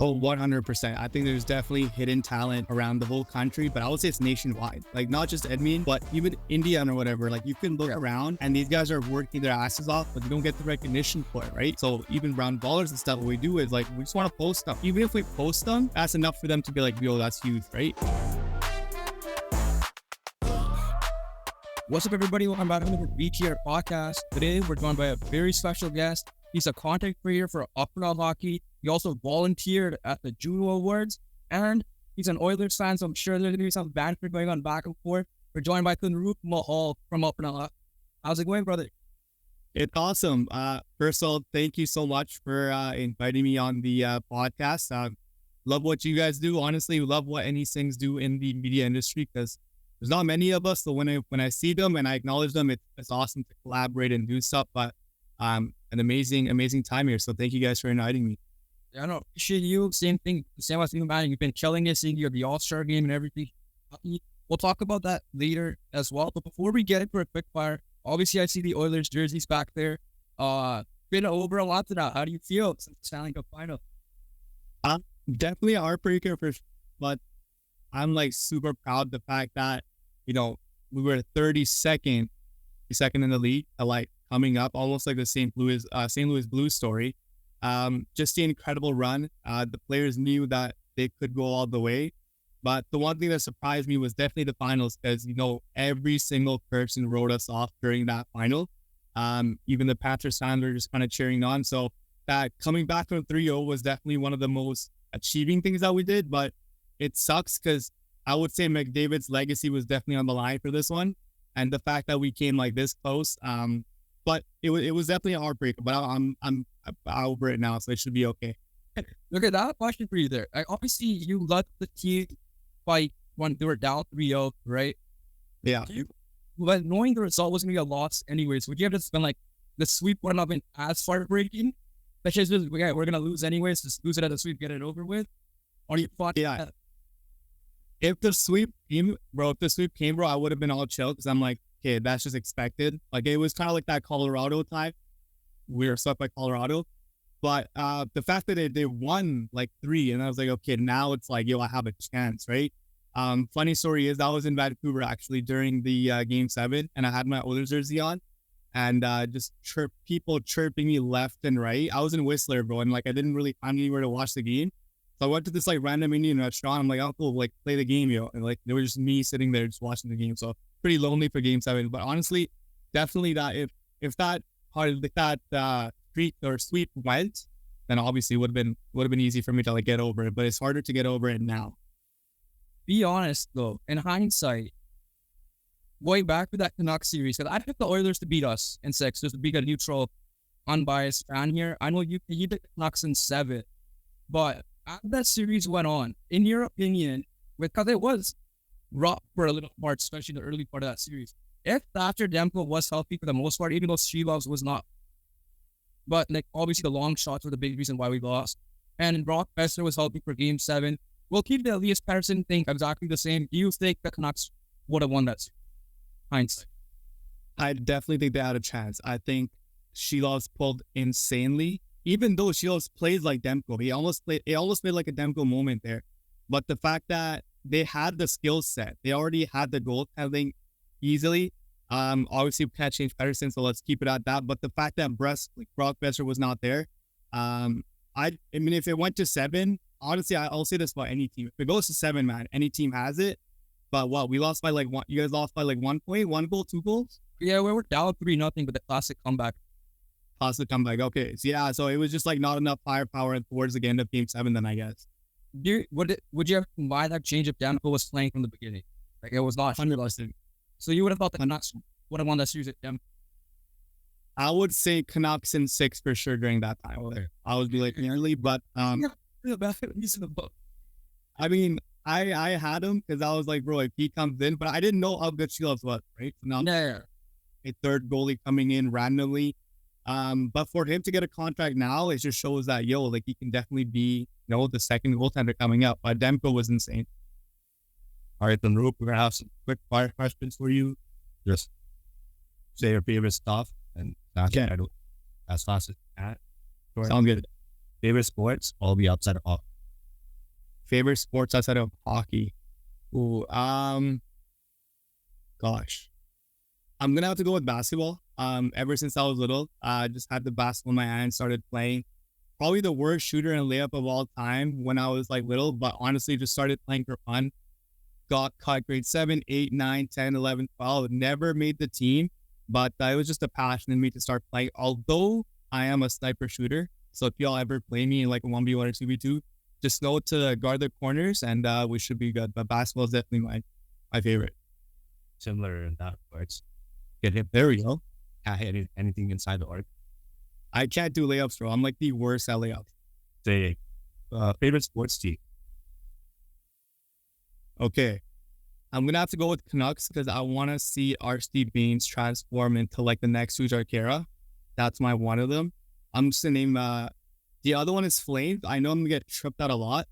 Oh, 100%. I think there's definitely hidden talent around the whole country, but I would say it's nationwide. Like, not just Edmonton, but even Indiana or whatever. Like, you can look around and these guys are working their asses off, but they don't get the recognition for it, right? So even round ballers and stuff, what we do is like, we just want to post them. Even if we post them, that's enough for them to be like, yo, that's huge, right? What's up, everybody? Welcome back to the BTR podcast. Today, we're joined by a very special guest. He's a content creator for Apna Hockey. He also volunteered at the Juno Awards, and he's an Oilers fan, so I'm sure there's going to be some banter going on back and forth. We're joined by Tanroop Mahal from Apna Hockey. How's it going, brother? It's awesome. First of all, thank you so much for inviting me on the podcast. Love what you guys do. Honestly, love what any things do in the media industry because there's not many of us. So when I see them and I acknowledge them, it's awesome to collaborate and do stuff. But an amazing time here. So thank you guys for inviting me. Yeah, no, appreciate you. Same thing, same as you, man. You've been killing it, seeing you at the Allstar game and everything. We'll talk about that later as well. But before we get into a quick fire, obviously I see the Oilers jerseys back there. Been over a lot to that. How do you feel since the Stanley Cup final? Definitely a heartbreaker but I'm like super proud of the fact that, you know, we were 32nd in the league, like coming up almost like the St. Louis Blues story. Just the incredible run. The players knew that they could go all the way. But the one thing that surprised me was definitely the finals because, you know, every single person wrote us off during that final. Even the Panthers fans were just kind of cheering on. So that coming back from 3-0 was definitely one of the most achieving things that we did. But it sucks because I would say McDavid's legacy was definitely on the line for this one. And the fact that we came like this close, but it was definitely a heartbreaker, but I'm over it now, so it should be okay. Look at that question for you there. Obviously, you let the team fight when they were down 3-0, right? Yeah. But knowing the result was going to be a loss anyways, would you have just been like, the sweep wouldn't have been as heartbreaking? Especially just, we're going to lose anyways, just lose it at the sweep, get it over with? Or you thought, yeah. If the sweep came, bro, I would have been all chill because I'm like, okay, that's just expected. Like, it was kind of like that Colorado time. We were swept by Colorado. But the fact that they won like 3, and I was like, okay, now it's like, yo, I have a chance, right? Funny story is I was in Vancouver actually during the Game 7, and I had my Oilers jersey on, and just people chirping me left and right. I was in Whistler, bro, and like I didn't really find anywhere to watch the game. So I went to this like random Indian restaurant. I'm like, oh, cool, like play the game, yo. And like, there was just me sitting there just watching the game. So pretty lonely for Game 7. But honestly, definitely that if that part of that streak or sweep went, then obviously would have been easy for me to like get over it. But it's harder to get over it now. Be honest though, in hindsight, going back to that Canucks series, because I picked the Oilers to beat us in 6, just to be a neutral, unbiased fan here. I know you picked the Canucks in 7, but as that series went on, in your opinion, because it was rough for a little part, especially the early part of that series, if Thatcher Demko was healthy for the most part, even though Shelovs was not, but like obviously the long shots were the big reason why we lost, and Brock Besser was healthy for Game 7, we'll keep the Elias Pettersson thing exactly the same. Do you think the Canucks would have won that series? Hindsight. I definitely think they had a chance. I think Shelovs pulled insanely. Even though Shields plays like Demko, he almost played like a Demko moment there. But the fact that they had the skill set, they already had the goaltending easily. Obviously we can't change Pettersson, so let's keep it at that. But the fact that Brock Besser was not there, I mean, if it went to 7, honestly, I'll say this about any team. If it goes to 7, man, any team has it. But what, we lost by like 1? You guys lost by like 1 point, 1 goal, 2 goals? Yeah, we were down 3-0, but the classic comeback. Positive comeback. Okay. So yeah, so it was just like not enough firepower towards the end of Game 7 then, I guess. Would you have why that change if Demko was playing from the beginning? Like it was not 100%. So you would have thought the Canucks would have won that series at Demko? I would say Canucks in 6 for sure during that time. Okay. I would be like nearly, but I mean, I had him because I was like, bro, if he comes in, but I didn't know how good Shelovs was, right? So now a third goalie coming in randomly. But for him to get a contract now, it just shows that, yo, like he can definitely be, you know, the second goaltender coming up. But Demko was insane. All right, then, Roop, we're going to have some quick fire questions for you. Just say your favorite stuff and that's as fast as that. Sounds good. Favorite sports, all the outside of off. Favorite sports outside of hockey? Ooh, gosh. I'm gonna have to go with basketball. Ever since I was little, I just had the basketball in my hand, started playing. Probably the worst shooter and layup of all time when I was like little, but honestly just started playing for fun. Got caught grade 7, 8, 9, 10, 11, 12. Never made the team, but it was just a passion in me to start playing. Although I am a sniper shooter, so if y'all ever play me in like a 1v1 or 2v2, just know to guard the corners and we should be good. But basketball is definitely my favorite. Similar in that regards. Get hit. There we go. Can't hit anything inside the arc. I can't do layups, bro. I'm like the worst at layups. Say, favorite sports team. Okay. I'm going to have to go with Canucks because I want to see RC Baines transform into like the next Sujakera. That's my one of them. I'm just going to name, the other one is Flames. I know I'm going to get tripped out a lot,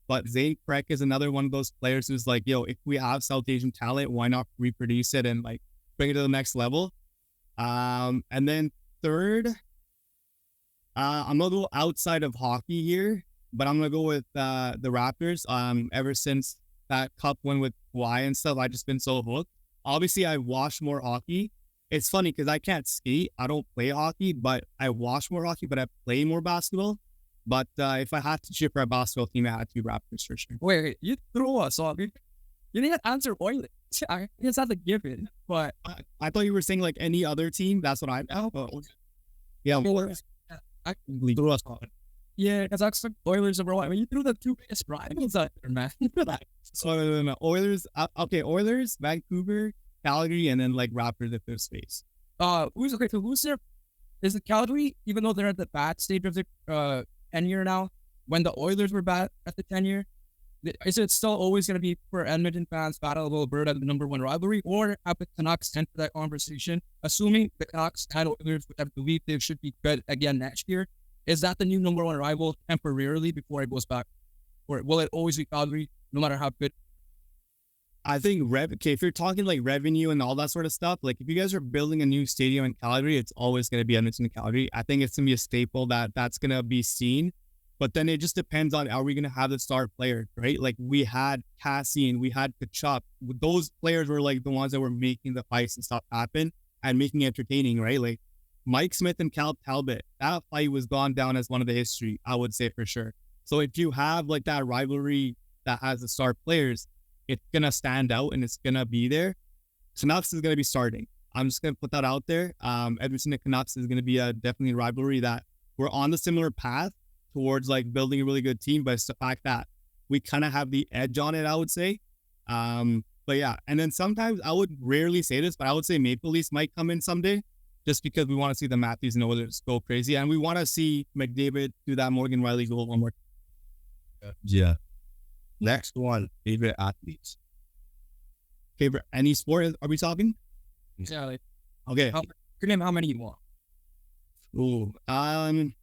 but Zane Krek is another one of those players who's like, yo, if we have South Asian talent, why not reproduce it and like bring it to the next level? And then third, I'm going to go outside of hockey here, but I'm going to go with the Raptors. Ever since that cup win with Kawhi and stuff, I've just been so hooked. Obviously, I watch more hockey. It's funny because I can't skate. I don't play hockey, but I watch more hockey, but I play more basketball. But if I had to cheer for a basketball team, I had to be Raptors for sure. Wait, you threw us off. You didn't answer Oilers. I guess that's a given, but I thought you were saying like any other team. That's what I know. Yeah, Oilers. I threw us off. Yeah, because I expect Oilers overall. I mean, you threw the two biggest rivals out there, man. So no. Oilers. Okay, Oilers, Vancouver, Calgary, and then like Raptors if there's space. Who's okay? So who's there? Is it Calgary? Even though they're at the bad stage of their tenure now, when the Oilers were bad at the tenure, is it still always going to be for Edmonton fans Battle of Alberta the number one rivalry, or have the Canucks enter that conversation? Assuming the Canucks and Oilers, which I believe they should be good again next year, is that the new number one rival temporarily before it goes back, or will it always be Calgary no matter how good? I think if you're talking like revenue and all that sort of stuff, like if you guys are building a new stadium in Calgary, it's always going to be Edmonton and Calgary. I think it's going to be a staple that's going to be seen. But then it just depends on, are we going to have the star player, right? Like we had Cassian, we had Kachuk. Those players were like the ones that were making the fights and stuff happen and making it entertaining, right? Like Mike Smith and Cal Talbot, that fight was gone down as one of the history, I would say for sure. So if you have like that rivalry that has the star players, it's going to stand out and it's going to be there. Canucks is going to be starting. I'm just going to put that out there. Edmonton and Canucks is going to be definitely a rivalry that we're on the similar path towards like building a really good team, but it's the fact that we kind of have the edge on it, I would say. But yeah, and then sometimes I would rarely say this, but I would say Maple Leafs might come in someday just because we want to see the Matthews and Oilers go crazy. And we want to see McDavid do that Morgan Riley goal one more. Yeah. Next one, favorite athletes. Favorite, any sport, are we talking? Yeah. Like, Okay. name how many you want. Ooh, I'm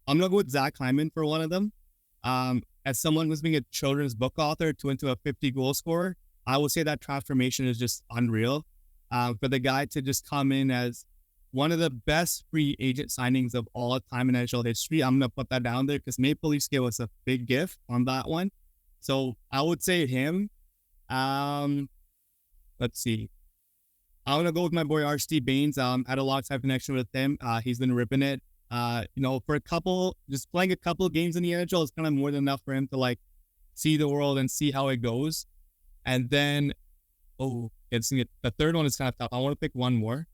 gonna go with Zach Hyman for one of them. As someone who's being a children's book author into a 50 goal scorer, I would say that transformation is just unreal. For the guy to just come in as one of the best free agent signings of all time in NHL history, I'm gonna put that down there because Maple Leafs gave us a big gift on that one. So I would say him. Let's see. I'm gonna go with my boy RC Baines. Had a long time connection with him. He's been ripping it. For just playing a couple of games in the NHL is kind of more than enough for him to like see the world and see how it goes. And then, the third one is kind of tough. I want to pick one more.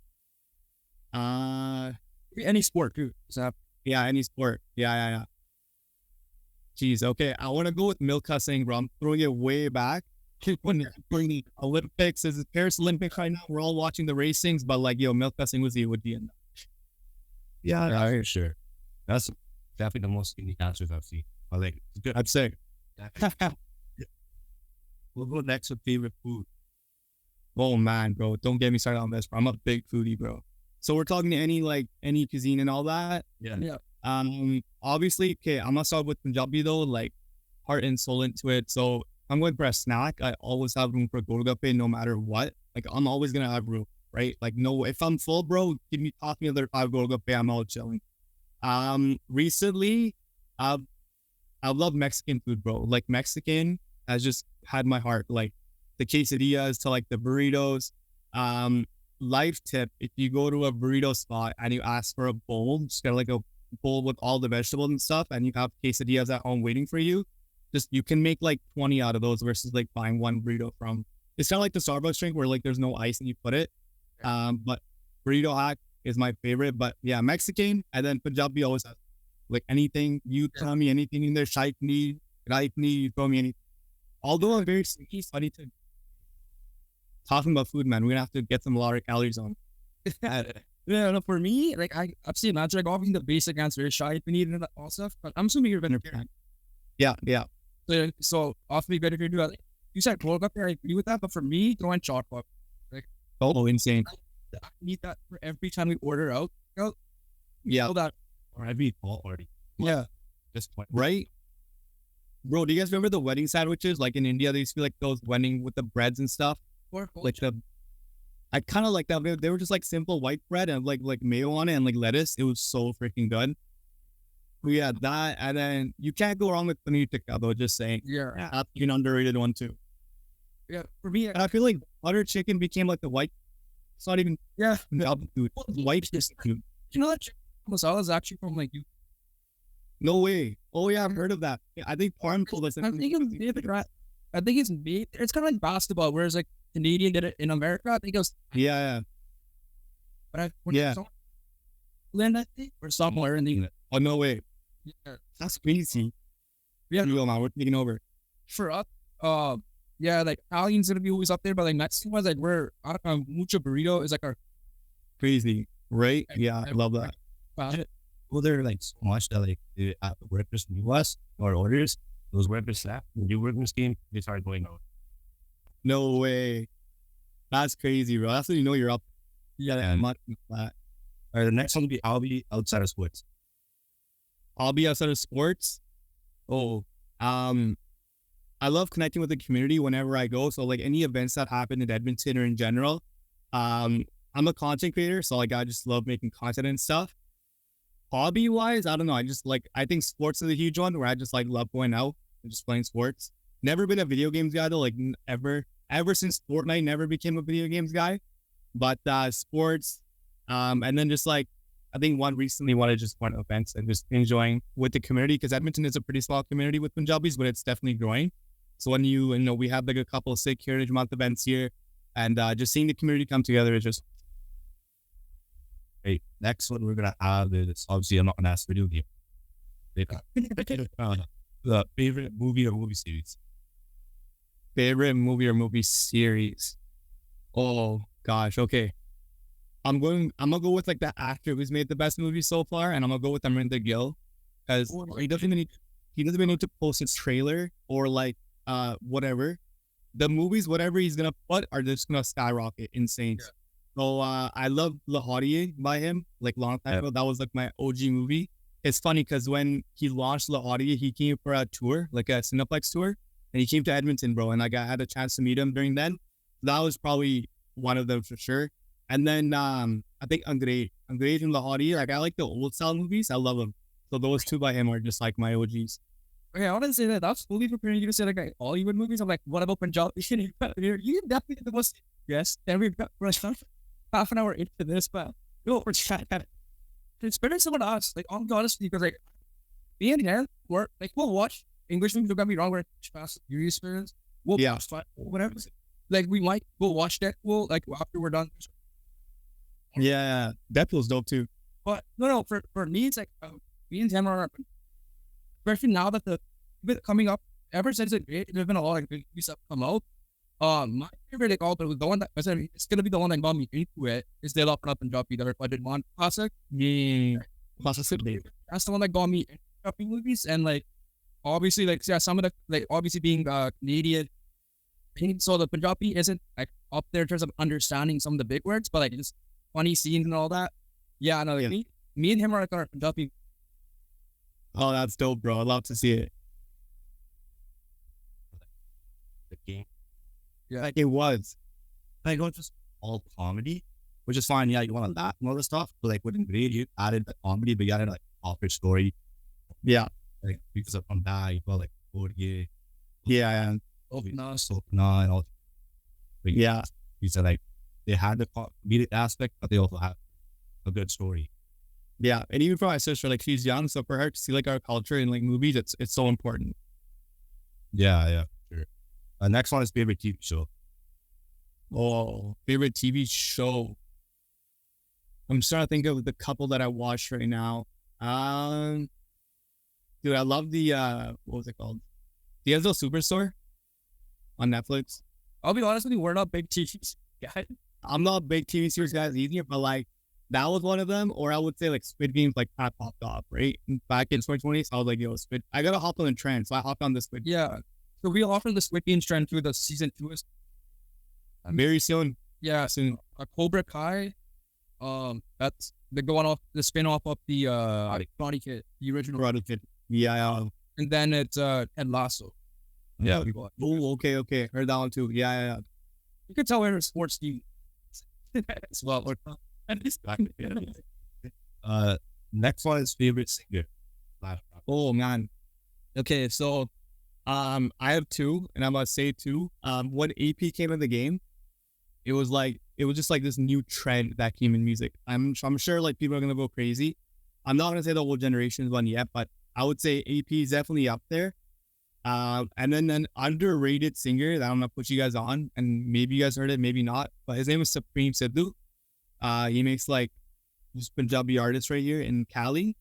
Any sport, too. So, yeah, any sport. Yeah. Jeez, okay. I want to go with Milka Singh, I'm throwing it way back. When the Olympics, is Paris Olympics right now? We're all watching the racings, but like, Milka Singh would be in that. Yeah, sure. That's definitely the most unique answers I've seen. But like, it's good. I'd say. We'll go next with favorite food. Oh man, bro, don't get me started on this, bro. I'm a big foodie, bro. So we're talking to any cuisine and all that. Yeah. Obviously, okay, I'm gonna start with Punjabi though, like heart and soul into it. So I'm going for a snack. I always have room for golgappe no matter what. Like I'm always gonna have room, right? Like no, if I'm full, bro, toss me another 5 golgappe. I'm all chilling. Recently, I love Mexican food, bro. Like Mexican has just had my heart. Like the quesadillas to like the burritos. Life tip: if you go to a burrito spot and you ask for a bowl, just get like a bowl with all the vegetables and stuff, and you have quesadillas at home waiting for you. Just you can make like 20 out of those versus like buying one burrito from. It's kind of like the Starbucks drink where like there's no ice and you put it. But burrito hack is my favorite. But yeah, Mexican and then Punjabi always has like anything. You tell me anything in there, shaikni, raikni, you throw me anything. Although I'm very sneaky, funny to talking about food, man. We're gonna have to get some lot of calories on. Yeah, no, for me, like I've seen that. Like obviously the basic answer is shy and and all stuff. But I'm assuming you're vegetarian. Yeah. So awfully better if you do that. You said cold up there, I agree with that. But for me, throwing chocolate, like insane. I need that for every time we order out. Yeah. So that Or I'd be all already. Yeah. Just point. Right? Bro, do you guys remember the wedding sandwiches? Like in India, they used to be like those wedding with the breads and stuff. Like I kind of like that. They were just like simple white bread and like mayo on it and like lettuce. It was so freaking good. We had that, and then you can't go wrong with paneer tikka though. Just saying, that's an underrated one too. Yeah, for me, And I feel like butter chicken became like the white. It's not even food. White food. You know that chicken masala is actually from like you. No way. Oh yeah, I've heard of that. Yeah, I think Parm told us. I think it's made. It's kind of like basketball, whereas like Canadian did it in America. I think it was. Yeah. But Yeah. Or somewhere in the. Oh no way. Yeah. That's crazy. Yeah. Real man, we're taking over. For us, yeah, like Italian's gonna be always up there, but like Mexican ones, like we're mucho burrito is like our Crazy, right? Yeah, I love that. Well, they're like so much that like the workers knew us or orders. Those workers left. The new workers came. They started going out. No way. That's crazy, bro. That's when you know you're up. Yeah, Much that. All right, the next one will be I'll be outside of sports. I'll be outside of sports. I love connecting with the community whenever I go. So like any events that happen in Edmonton or in general. I'm a content creator, so like I just love making content and stuff. Hobby wise, I don't know. I think sports is a huge one where I just like love going out and just playing sports. Never been a video games guy though, like ever since Fortnite, never became a video games guy. But sports, and then just like I think one recently wanted just one events and just enjoying with the community because Edmonton is a pretty small community with Punjabis, but it's definitely growing. So when you know we have like a couple of sick Heritage Month events here, and just seeing the community come together is just. Hey, next one we're gonna have is obviously I'm not gonna ask video game. The favorite movie or movie series. Favorite movie or movie series? Oh gosh, okay. I'm gonna go with like the actor who's made the best movie so far, and I'm gonna go with Amrinder Gill because he doesn't even need to post his trailer or like whatever. The movies, whatever he's gonna put, are just gonna skyrocket, insane. Yeah. So I love Lahori by him, like long time ago. That was like my OG movie. It's funny because when he launched Lahori, he came for a tour, like a Cineplex tour, and he came to Edmonton, bro. And like I had a chance to meet him during then. That was probably one of them for sure. And then I think Angrez and Lahori, like I like the old style movies. I love them. So those two by him are just like my OGs. Okay, I want to say that that's fully preparing you to say like Hollywood movies. I'm like, what about Punjabi? You definitely the most every half an hour into this, but no, it's better than someone else. Like I'm honest because like me and him, we'll watch English movies. Don't get me wrong, we're Fast and Furious fans. We'll watch whatever. Like we might go watch Deadpool like after we're done. Yeah, Deadpool's dope too. But no, for me it's like me and him are, especially now that the coming up. Ever since there's been a lot of good stuff come out. My favorite like the one that I said it's gonna be the one that got me into it is They'll Open Up and Drop You, the recorded one classic. Yeah, that's the one that got me into Punjabi movies, and like obviously like some of the like obviously being Canadian, so the Punjabi isn't like up there in terms of understanding some of the big words, but like just funny scenes and all that. Yeah, no, like, me and him are like our Punjabi. Oh, that's dope, bro. I'd love to see it. The game. Yeah, like it was. Like it was just all comedy, which is fine. Yeah, you want to laugh and all this stuff, but like with Ingrid, you added the comedy, but you added like author story. Yeah. like because of Honda, you got like Borghi, Yeah, Apna. Sopna, and all. But yeah. these are like they had the comedic aspect, but they also have a good story. Yeah, and even for my sister, like she's young, so for her to see like our culture in like movies, it's so important. Yeah, sure. Next one is favorite TV show. Oh, favorite TV show. I'm just trying to think of the couple that I watch right now. Dude, I love the what was it called? The Enzo Superstore on Netflix. I'll be honest with you, we're not big TV guys. I'm not a big TV series guys either, but like that was one of them. Or I would say like Squid Games like kind of popped off, right? Back in 2020, so I was like, yo, Squid. I gotta hop on the trend, so I hopped on the Squid. Yeah. So we offer the Squid Games trend through the season 2 is Very soon. yeah, Soon. Cobra Kai. That's the going off the spin off of the Body Kid, the original. Karate Kid. Yeah. And then it's Ted Lasso. Yeah. Oh, okay. Heard that one too. Yeah. You could tell we're a sports team as well. Next one is favorite singer. Oh man. Okay, so I have two, and I'm gonna say two. When AP came in the game, it was just like this new trend that came in music. I'm sure like people are gonna go crazy. I'm not gonna say the whole generation's one yet, but I would say AP is definitely up there. And then an underrated singer that I'm gonna put you guys on, and maybe you guys heard it, maybe not, but his name is Supreme Sidhu. He makes like this Punjabi artist right here in Cali,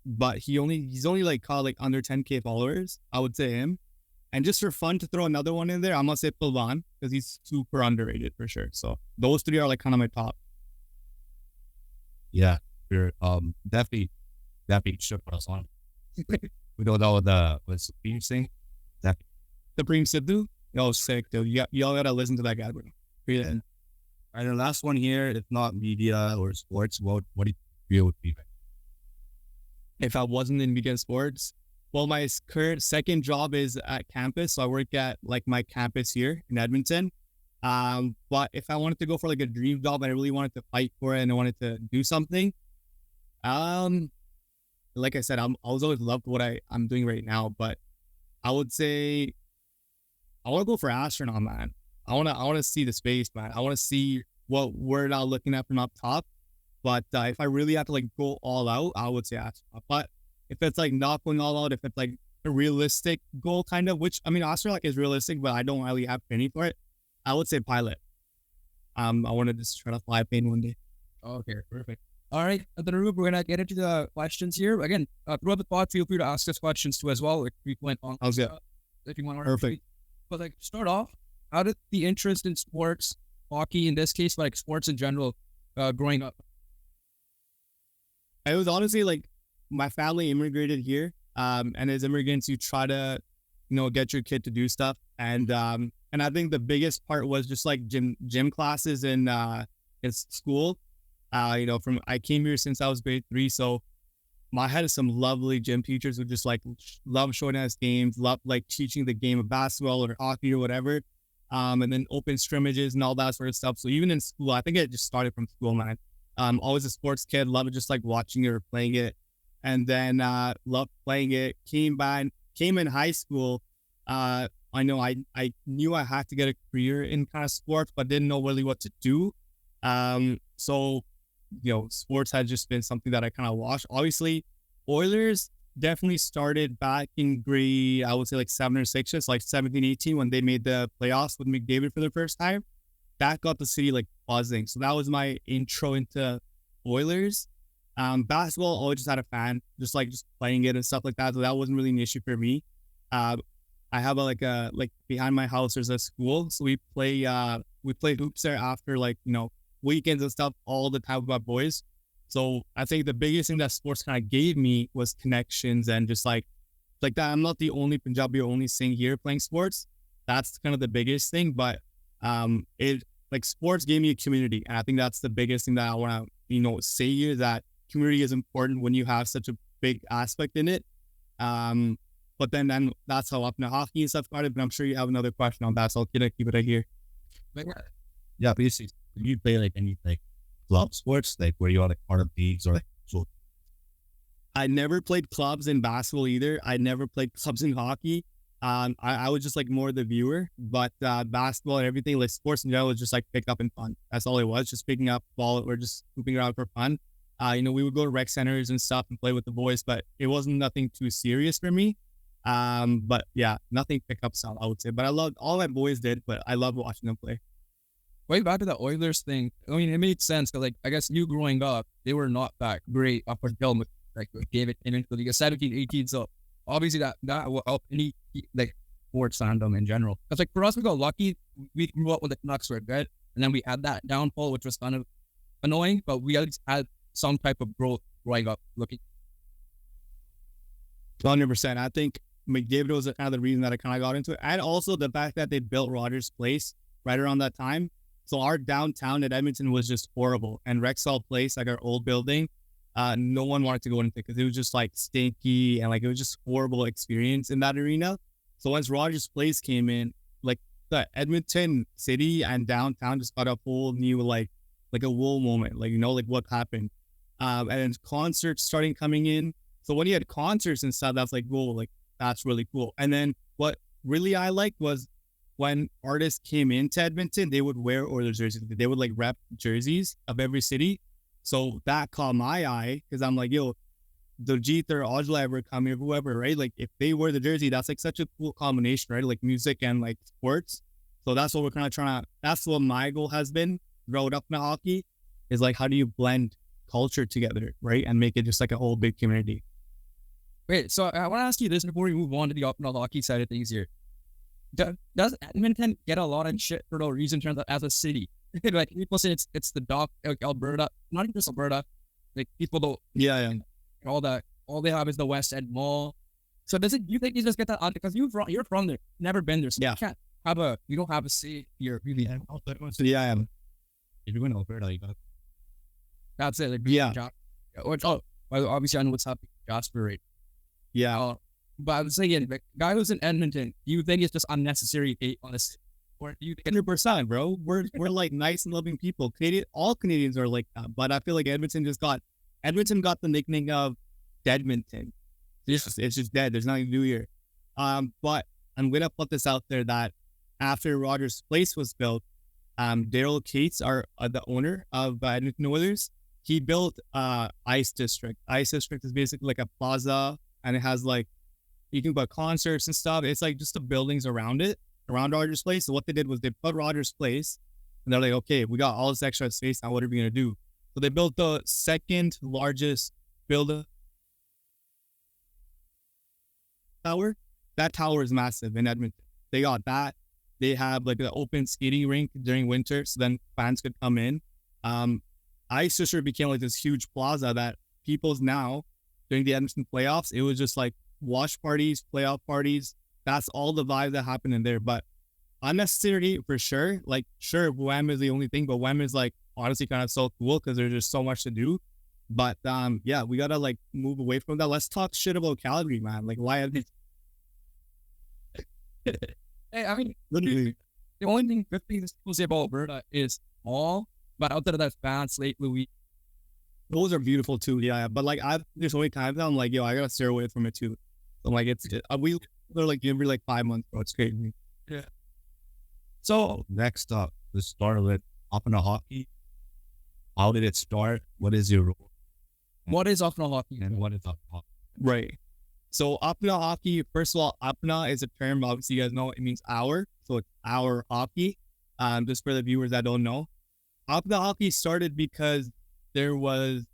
but he's only like caught like under 10K followers. I would say him. And just for fun to throw another one in there, I'm gonna say Pilvan because he's super underrated for sure. So those three are like kind of my top. Yeah, sure. Definitely should put us on. We don't know the Supreme thing. Supreme Sidhu. Oh, sick, dude. Y'all gotta listen to that guy, bro. Yeah. And the last one here, if not media or sports, what do you feel would be? If I wasn't in media and sports, well, my current second job is at campus, so I work at like my campus here in Edmonton. But if I wanted to go for like a dream job, and I really wanted to fight for it, and I wanted to do something, like I said, I was always loved what I'm doing right now, but I would say I want to go for astronaut, man. I want to see the space, man. I want to see what we're not looking at from up top. But if I really have to like go all out, I would say astronaut. But if it's like not going all out, if it's like a realistic goal kind of, which I mean, astronaut is realistic, but I don't really have training for it, I would say pilot. I want to just try to fly a plane one day. Okay, perfect. All right, Tanroop, we're gonna get into the questions here again. Throughout the pod, feel free to ask us questions too as well. If we went on, How's it? If you want to. Perfect. But like, start off. How did the interest in sports, hockey in this case, like sports in general, growing up? It was honestly like my family immigrated here, and as immigrants, you try to, get your kid to do stuff, and I think the biggest part was just like gym classes in school. I came here since I was grade 3, so I had some lovely gym teachers who just like love showing us games, love like teaching the game of basketball or hockey or whatever, and then open scrimmages and all that sort of stuff. So even in school, I think it just started from school, man. Always a sports kid, loved just like watching it or playing it, and then loved playing it. Came in high school. I know I knew I had to get a career in kind of sports, but didn't know really what to do. So sports had just been something that I kind of watched. Obviously, Oilers definitely started back in grade, I would say like 7 or 6, just like 17, 18, when they made the playoffs with McDavid for the first time. That got the city like buzzing. So that was my intro into Oilers. Basketball, always just had a fan, just playing it and stuff like that. So that wasn't really an issue for me. I have a behind my house, there's a school. So we play hoops there after weekends and stuff all the time with my boys. So I think the biggest thing that sports kind of gave me was connections and just like that. I'm not the only Punjabi or only Singh here playing sports. That's kind of the biggest thing. But sports gave me a community, and I think that's the biggest thing that I want to say here, that community is important when you have such a big aspect in it. But then that's how Apna Hockey and stuff started. But I'm sure you have another question on that, so I'll keep it right here. Yeah, basically, do you play like any like club sports, like where you are like part of leagues or like so? I never played clubs in basketball either. I never played clubs in hockey. I was just like more the viewer, but basketball and everything, like sports in general, was just like pick up and fun. That's all it was, just picking up ball or just hooping around for fun. We would go to rec centers and stuff and play with the boys, but it wasn't nothing too serious for me. But yeah, nothing pickup style, I would say. But I loved all my boys did, but I love watching them play. Way back to the Oilers thing. I mean, it made sense because, like, I guess you growing up, they were not that great up until like David came into the league, 17, 18. So obviously that will help any like sports fandom in general. Because like for us, we got lucky. We grew up with the Canucks were good, and then we had that downfall, which was kind of annoying. But we at least had some type of growth growing up. Looking 100%. I think McDavid was kind of the reason that I kind of got into it, and also the fact that they built Rogers Place right around that time. So our downtown at Edmonton was just horrible, and Rexall Place, like our old building, no one wanted to go into it because it was just like stinky and like it was just horrible experience in that arena. So once Rogers Place came in, like the Edmonton city and downtown just got a whole new like a whoa moment, like like what happened, and then concerts starting coming in. So when you had concerts and stuff, that's like whoa, like that's really cool. And then what really I liked was when artists came into Edmonton, they would wear Oilers jerseys. They would like rep jerseys of every city. So that caught my eye because I'm like, yo, the Jeter, Aujla ever come here, whoever, right? Like if they wear the jersey, that's like such a cool combination, right? Like music and like sports. So that's what we're kind of trying to, that's what my goal has been throughout Apna Hockey is like, how do you blend culture together, right? And make it just like a whole big community. Wait, so I want to ask you this before we move on to the Apna Hockey side of things here. Does Edmonton get a lot of shit for no reason as a city? Like people say it's the dock, like Alberta, not even just Alberta. Like people don't, all they have is the West End Mall. So you think you just get that out because you're from there, never been there, so you don't have a say here really. Yeah, I am. If you're going to Alberta, you got. That's it. Like, obviously I know what's happening in Jasper, right? Yeah. But I'm saying, the guy who's in Edmonton, do you think it's just unnecessary hate on this? Or do you think 100%, bro? We're like nice and loving people. All Canadians are like that. But I feel like Edmonton got the nickname of Deadmonton. It's just dead. There's nothing to do here. But I'm gonna put this out there that after Rogers Place was built, Daryl Cates, the owner of Edmonton Oilers, he built Ice District. Ice District is basically like a plaza, and it has like you can put concerts and stuff. It's like just the buildings around Rogers Place. So what they did was they put Rogers Place, and they're like, okay, we got all this extra space now. What are we gonna do? So they built the second largest building tower. That tower is massive in Edmonton. They got that. They have like an open skating rink during winter, so then fans could come in. Ice District became like this huge plaza that people's now during the Edmonton playoffs. It was just like watch parties, playoff parties. That's all the vibe that happened in there. But unnecessary for sure. Like, sure, WHAM is the only thing, but WHAM is like honestly kind of so cool because there's just so much to do. But yeah, we gotta like move away from that. Let's talk shit about Calgary, man. Like, why have these? Hey, I mean, Literally, the only thing good thing people say about Alberta is small, but outside of that, fans, Lake Louise. those are beautiful too. Yeah, but like there's so many times I'm like, yo, I gotta steer away from it too. So like they're like every like 5 months, bro. It's crazy. Yeah. So next up, let's start with Apna Hockey. How did it start? What is your role? What is Apna Hockey? And what is Apna Hockey? Right. So Apna Hockey, first of all, Apna is a term, obviously you guys know it means hour. So it's our hockey. Just for the viewers that don't know. Apna Hockey started because it was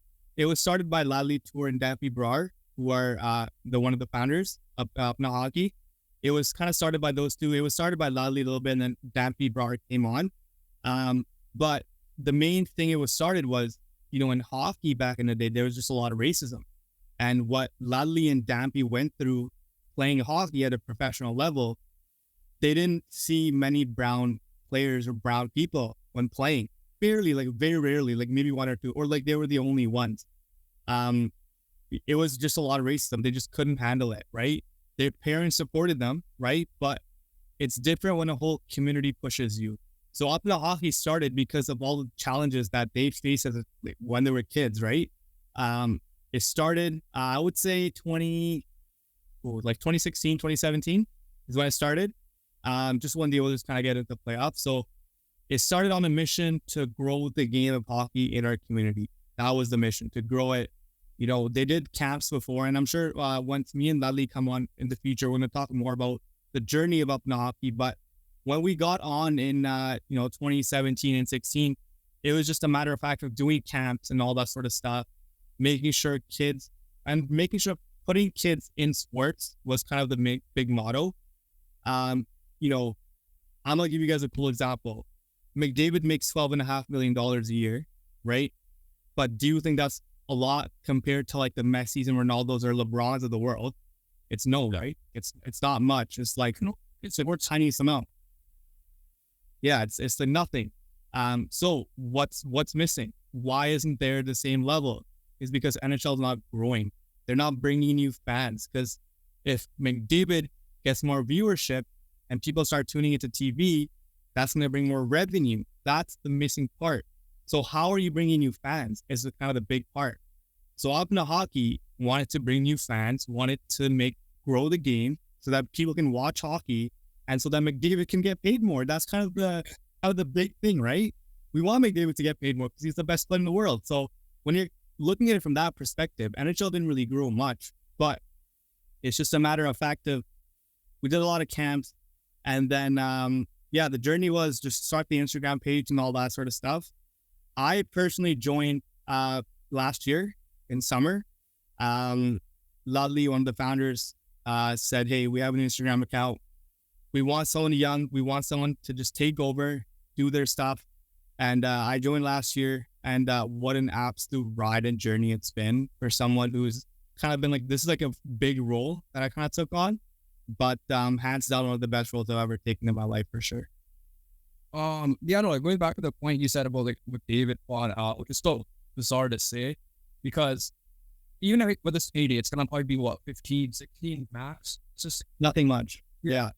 started by Ladley Tour and Dampy Brar, who are one of the founders of Apna Hockey. It was kind of started by those two. It was started by Ladley a little bit, and then Dampy Brar came on. But the main thing it was started was, in hockey back in the day, there was just a lot of racism. And what Ladley and Dampy went through playing hockey at a professional level, they didn't see many brown players or brown people when playing. Barely, like very rarely, like maybe one or two, or like they were the only ones. It was just a lot of racism. They just couldn't handle it, right? Their parents supported them, right? But it's different when a whole community pushes you. So Apna Hockey started because of all the challenges that they faced when they were kids, right? It started, I would say 2016, 2017 is when it started. Just when the Oilers kind of get into playoffs. So it started on a mission to grow the game of hockey in our community. That was the mission, to grow it. You know, they did camps before, and I'm sure once me and Ladley come on in the future, we're going to talk more about the journey of Apna Hockey. But when we got on in 2017 and 16, it was just a matter of fact of doing camps and all that sort of stuff, making sure putting kids in sports was kind of the big motto. I'm gonna give you guys a cool example. McDavid makes $12.5 million a year, right? But do you think that's a lot compared to like the Messis and Ronaldos or LeBrons of the world? It's no, right? It's not much. It's like it's a more tiny amount. Yeah, it's like nothing. So what's missing? Why isn't there the same level? Is because NHL is not growing. They're not bringing you fans. Because if McDavid gets more viewership and people start tuning into TV, that's going to bring more revenue. That's the missing part. So how are you bringing new fans is kind of the big part. So Apna Hockey wanted to bring new fans, wanted to grow the game so that people can watch hockey and so that McDavid can get paid more. That's kind of the big thing, right? We want McDavid to get paid more because he's the best player in the world. So when you're looking at it from that perspective, NHL didn't really grow much, but it's just a matter of fact of we did a lot of camps, and then the journey was just start the Instagram page and all that sort of stuff. I personally joined last year in summer. Ladley, one of the founders, said, "Hey, we have an Instagram account. We want someone young. We want someone to just take over, do their stuff." And I joined last year, and what an absolute ride and journey it's been for someone who's kind of been like, this is like a big role that I kind of took on, but hands down one of the best roles I've ever taken in my life for sure. Going back to the point you said about like McDavid fought out, which is still bizarre to say, because even with this payday, it's gonna probably be 15, 16 max. It's just nothing much. Yeah.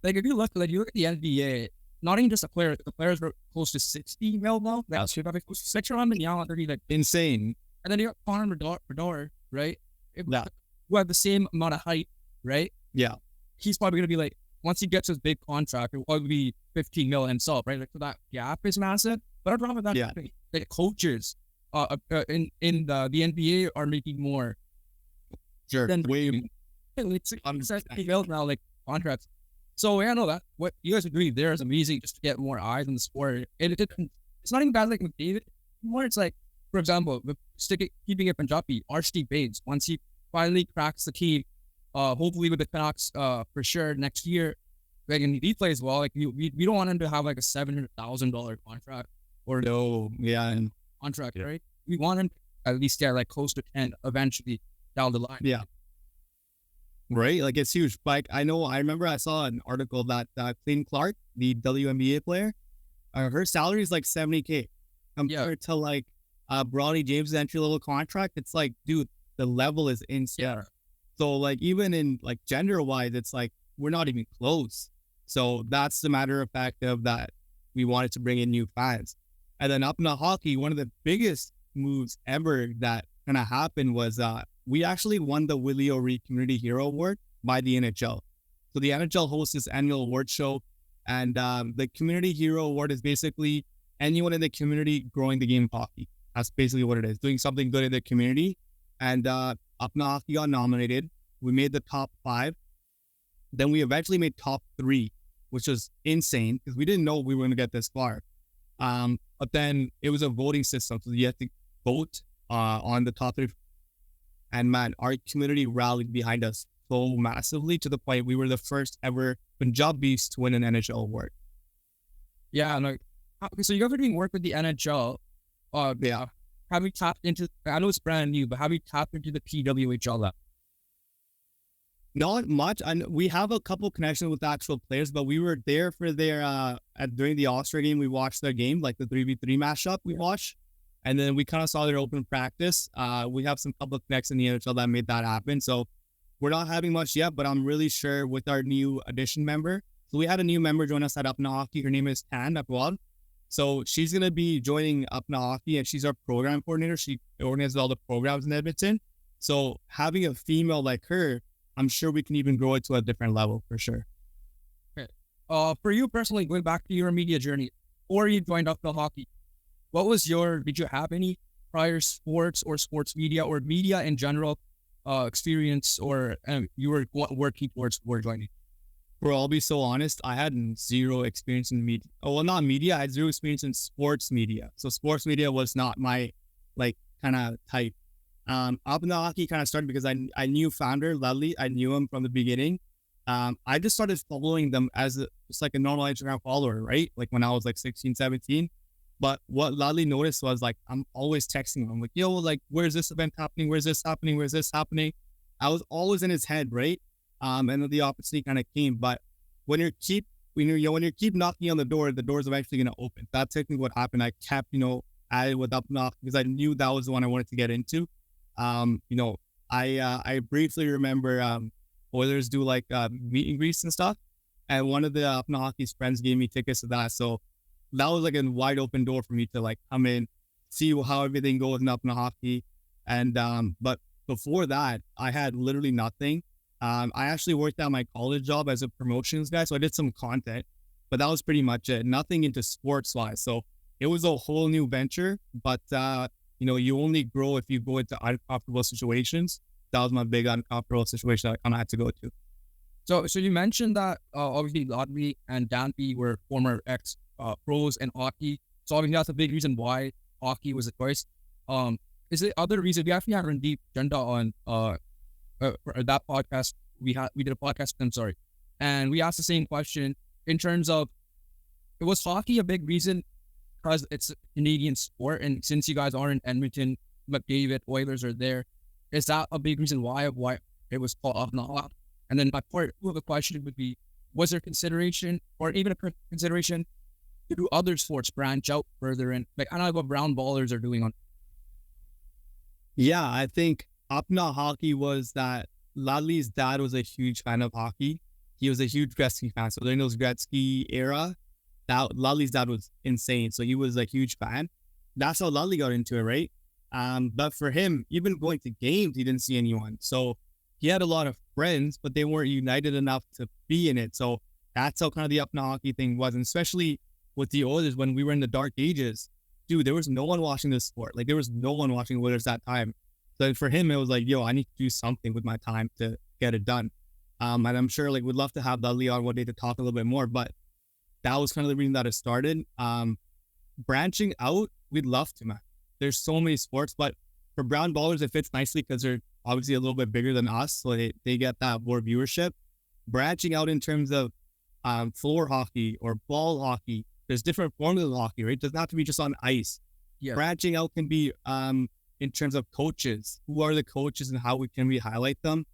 Like if you look at the NBA, not even just the players were close to 60 mil now. That's close to 6 around now, 30, like insane. And then you got Connor Bedard, right? Who have the same amount of height, right? Yeah. He's probably gonna be like, once he gets his big contract, it'll probably be 15 mil himself, right? Like, so that gap is massive. But I'd rather that the coaches in the NBA are making more. Sure. Than way more. It's 60 mil now, like contracts. So yeah, I know that what you guys agree there is amazing just to get more eyes on the sport. It's not even bad like McDavid anymore. It's like, for example, keeping it Punjabi, Archie Bates, once he finally cracks the key, hopefully with the Canucks for sure next year, like, and he plays well. Like we don't want him to have like a $700,000 contract or contract, right? We want him to at least get like close to 10 eventually down the line. Yeah. Right? Like it's huge. Like I remember I saw an article that Clayton Clark, the WNBA player, her salary is like $70,000 compared to like Bronny James' entry level contract. It's like, dude, the level is insane. Yeah. So like even in like gender wise, it's like we're not even close. So that's the matter of fact of that we wanted to bring in new fans. And then Apna Hockey, one of the biggest moves ever that kind of happened was we actually won the Willie O'Ree Community Hero Award by the NHL. So the NHL hosts this annual award show, and the Community Hero Award is basically anyone in the community growing the game of hockey. That's basically what it is, doing something good in the community. And Apna Hockey got nominated. We made the top 5. Then we eventually made top 3, which was insane because we didn't know we were going to get this far. But then it was a voting system, so you had to vote on the top 3. And man, our community rallied behind us so massively to the point we were the first ever Punjabis to win an NHL award. Yeah, like so you guys are doing work with the NHL. Yeah. Have you tapped into? I know it's brand new, but have you tapped into the PWHL? Not much. And we have a couple connections with actual players, but we were there for their during the Allstar game. We watched their game, like the 3v3 mashup. We watched. And then we kind of saw their open practice. We have some couple of connects in the NHL that made that happen. So we're not having much yet, but I'm really sure with our new addition member. So we had a new member join us at Apna Hockey. Her name is Tan Apwal. So she's going to be joining Apna Hockey, and she's our program coordinator. She organizes all the programs in Edmonton. So having a female like her, I'm sure we can even grow it to a different level for sure. Okay. For you personally, going back to your media journey, or you joined Apna Hockey, did you have any prior sports or sports media or media in general experience, or you were working towards before joining? Bro, I'll be so honest. I had zero experience in media. Oh, well, not media. I had zero experience in sports media. So sports media was not my like kind of type. Up in the hockey kind of started because I knew founder Ledley. I knew him from the beginning. I just started following them as just like a normal Instagram follower, right? Like when I was like 16, 17. But what Ledley noticed was like, I'm always texting him. I'm like, yo, like, where's this event happening? Where's this happening? Where's this happening? I was always in his head, right? And then the opportunity kind of came. But when you keep knocking on the door's eventually going to open. That's technically what happened. I kept, at it with Upnock because I knew that was the one I wanted to get into. I briefly remember Oilers do like meet and greets and stuff. And one of the Apna Hockey's friends gave me tickets to that. So that was like a wide open door for me to like come in, see how everything goes in Apna Hockey. And but before that, I had literally nothing. I actually worked at my college job as a promotions guy, so I did some content, but that was pretty much it. Nothing into sports wise. So it was a whole new venture, but you only grow if you go into uncomfortable situations. That was my big uncomfortable situation I kind of had to go to. So you mentioned that obviously Lodley and Danby were former ex pros in hockey. So obviously that's a big reason why hockey was a choice. Is there other reason? We actually had a deep agenda on for that podcast. We did a podcast. I'm sorry, and we asked the same question in terms of, was hockey a big reason because it's a Canadian sport, and since you guys are in Edmonton, McDavid, Oilers are there. Is that a big reason why it was called Apna Hockey? And then my part two of the question would be, was there consideration or even a consideration to do other sports branch out further? And like, I don't know what Brown Ballers are doing on. Yeah, I think Apna Hockey was that Ladley's dad was a huge fan of hockey. He was a huge Gretzky fan. So during those Gretzky era, that Ladley's dad was insane. So he was a huge fan. That's how Ladley got into it, right? But for him, even going to games, he didn't see anyone. So he had a lot of friends, but they weren't united enough to be in it. So that's how kind of the Apna Hockey thing was. And especially with the Oilers, when we were in the dark ages, dude, there was no one watching this sport. Like there was no one watching Oilers that time. So for him, it was like, yo, I need to do something with my time to get it done. And I'm sure like we'd love to have Dudley on one day to talk a little bit more, but that was kind of the reason that it started. Branching out, we'd love to, man. There's so many sports, but for Brown Ballers, it fits nicely because they're obviously a little bit bigger than us. So they get that more viewership. Branching out in terms of floor hockey or ball hockey, there's different forms of hockey, right? It doesn't have to be just on ice. Yeah. Branching out can be in terms of coaches. Who are the coaches and how can we highlight them?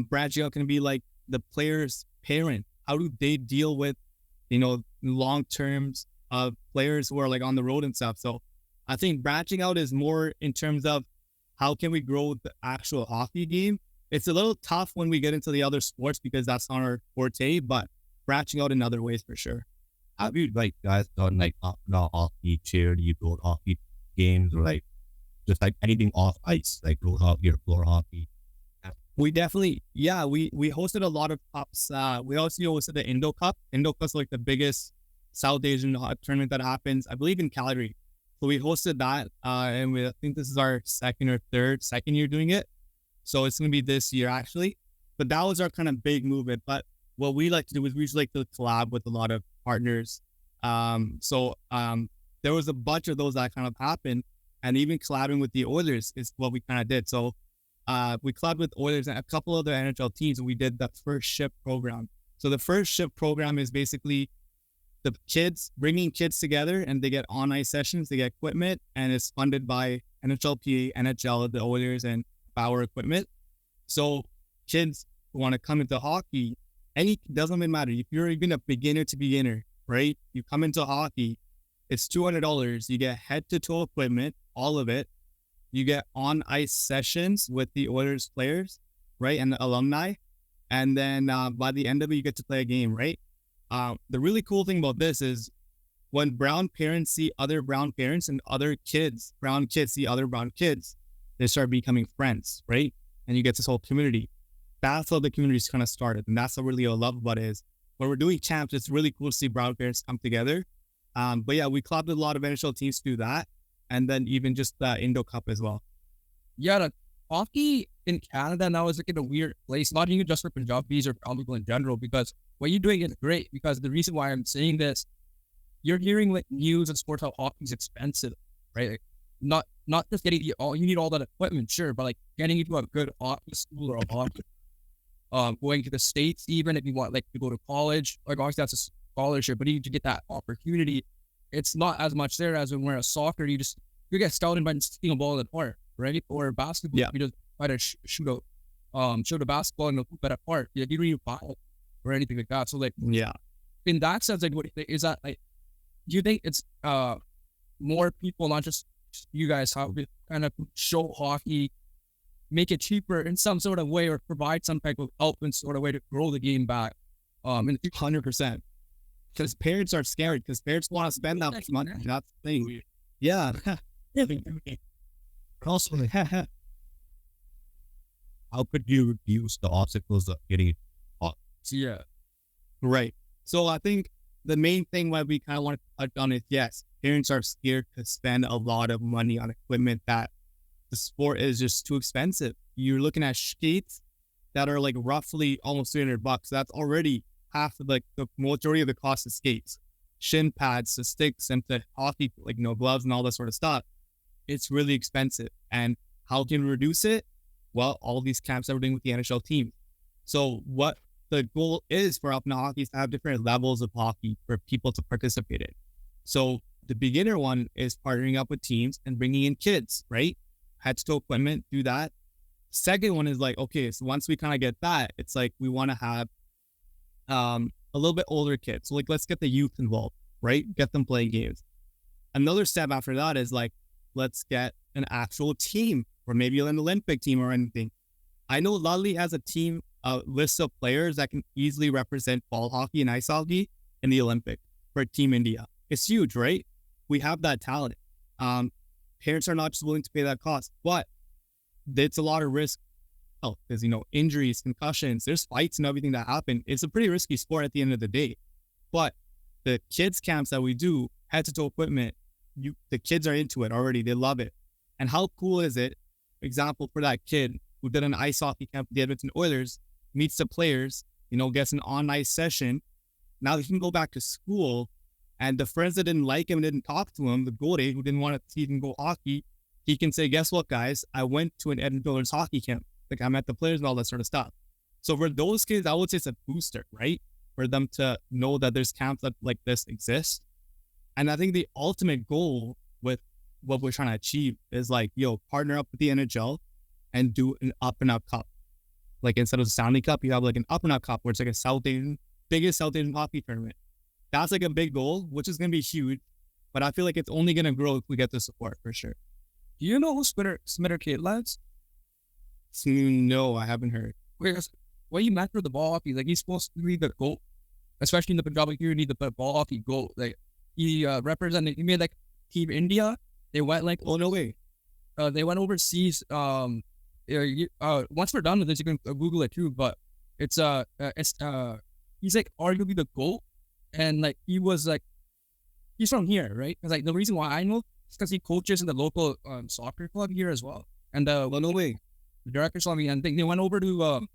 Branching out can be like the player's parent. How do they deal with, long terms of players who are like on the road and stuff? So I think branching out is more in terms of how can we grow the actual hockey game. It's a little tough when we get into the other sports because that's not our forte, but branching out in other ways for sure. Have you guys done Apna Hockey charity road hockey games or just anything off ice, like road hockey or floor hockey? We definitely, we hosted a lot of cups. We also hosted the Indo Cup. Indo Cup is like the biggest South Asian tournament that happens, I believe, in Calgary. So we hosted that, and I think this is our second year doing it. So it's going to be this year, actually. But that was our kind of big movement. But what we like to do is we usually like to collab with a lot of partners. So there was a bunch of those that kind of happened. And even collabing with the Oilers is what we kind of did. So we collabed with Oilers and a couple other NHL teams, and we did the first ship program. So the first ship program is basically the kids, bringing kids together, and they get on-ice sessions, they get equipment, and it's funded by NHLPA, NHL, the Oilers, and Bauer Equipment. So kids who want to come into hockey, doesn't even matter. If you're even a beginner to beginner, right? You come into hockey, it's $200. You get head-to-toe equipment, all of it. You get on-ice sessions with the Oilers players, right, and the alumni. And then by the end of it, you get to play a game, right? The really cool thing about this is when brown parents see other brown parents and other kids, brown kids see other brown kids, they start becoming friends, right? and you get this whole community. That's how the community's kind of started. And that's what really I love about it is when we're doing champs, it's really cool to see brown parents come together. But yeah, we clubbed a lot of NHL teams to do that. And then even just the Indo Cup as well. Yeah, the hockey in Canada now is like in a weird place, not even just for Punjabis or brown people in general, because what you're doing is great. Because the reason why I'm saying this, you're hearing like news and sports how hockey's expensive, right? Like, not just getting you need all that equipment, sure, but like getting into a good hockey school or a hockey, going to the States, even if you want like to go to college, like obviously that's a scholarship, but even to get that opportunity, it's not as much there as when we're a soccer. You get scouted by seeing a ball in the park, right? Or basketball, you just try to shoot the basketball in the hoop at a park. You don't need to buy it or anything like that. So like, yeah, in that sense, like, what is that like? Do you think it's more people, not just you guys, how to kind of show hockey, make it cheaper in some sort of way, or provide some type of help in sort of way to grow the game back? 100%. Because parents are scared. Because parents want to spend that much money. That's the thing. Yeah. Also, how could you reduce the obstacles of getting hot? Yeah. Right. So I think the main thing why we kind of want to touch on is, yes, parents are scared to spend a lot of money on equipment that the sport is just too expensive. You're looking at skates that are like roughly almost $300. That's already half of like the majority of the cost of skates, shin pads, the sticks, and the hockey, like, gloves and all that sort of stuff. It's really expensive. And how can we reduce it? Well, all these camps that we're doing with the NHL team. So what the goal is for Apna Hockey is to have different levels of hockey for people to participate in. So the beginner one is partnering up with teams and bringing in kids, right? Head to toe equipment, do that. Second one is like, okay, so once we kind of get that, it's like we want to have a little bit older kids. So like, let's get the youth involved, right? Get them playing games. Another step after that is like, let's get an actual team, or maybe an Olympic team or anything. I know Lally has a team, a list of players that can easily represent ball hockey and ice hockey in the Olympic for Team India. It's huge, right? We have that talent. Parents are not just willing to pay that cost, but it's a lot of risk. Oh, because, injuries, concussions, there's fights and everything that happen. It's a pretty risky sport at the end of the day. But the kids camps that we do, head to toe equipment, the kids are into it already. They love it. And how cool is it? Example for that kid who did an ice hockey camp with the Edmonton Oilers, meets the players, gets an on-ice session. Now he can go back to school, and the friends that didn't like him, didn't talk to him, the goalie who didn't want to see him go hockey, he can say, guess what, guys? I went to an Edmonton Oilers hockey camp. Like, I met the players and all that sort of stuff. So for those kids, I would say it's a booster, right? For them to know that there's camps that like this exist. And I think the ultimate goal with what we're trying to achieve is like, partner up with the NHL and do an up and up cup. Like, instead of the Stanley Cup, you have like an up and up cup where it's like a biggest South Asian hockey tournament. That's like a big goal, which is going to be huge. But I feel like it's only going to grow if we get the support, for sure. Do you know who Smitter Kate lads? No, I haven't heard. Well, you met for the ball hockey. Like, he's supposed to be the GOAT, especially in the Punjabi community, the ball hockey GOAT. Like, he represented, he made like Team India. They went like, oh, no way. They went overseas. Once we're done with this, you can Google it too. But he's like arguably the GOAT, and like he's from here, right? Because like the reason why I know is because he coaches in the local soccer club here as well. And no way. The director saw me, and they went over to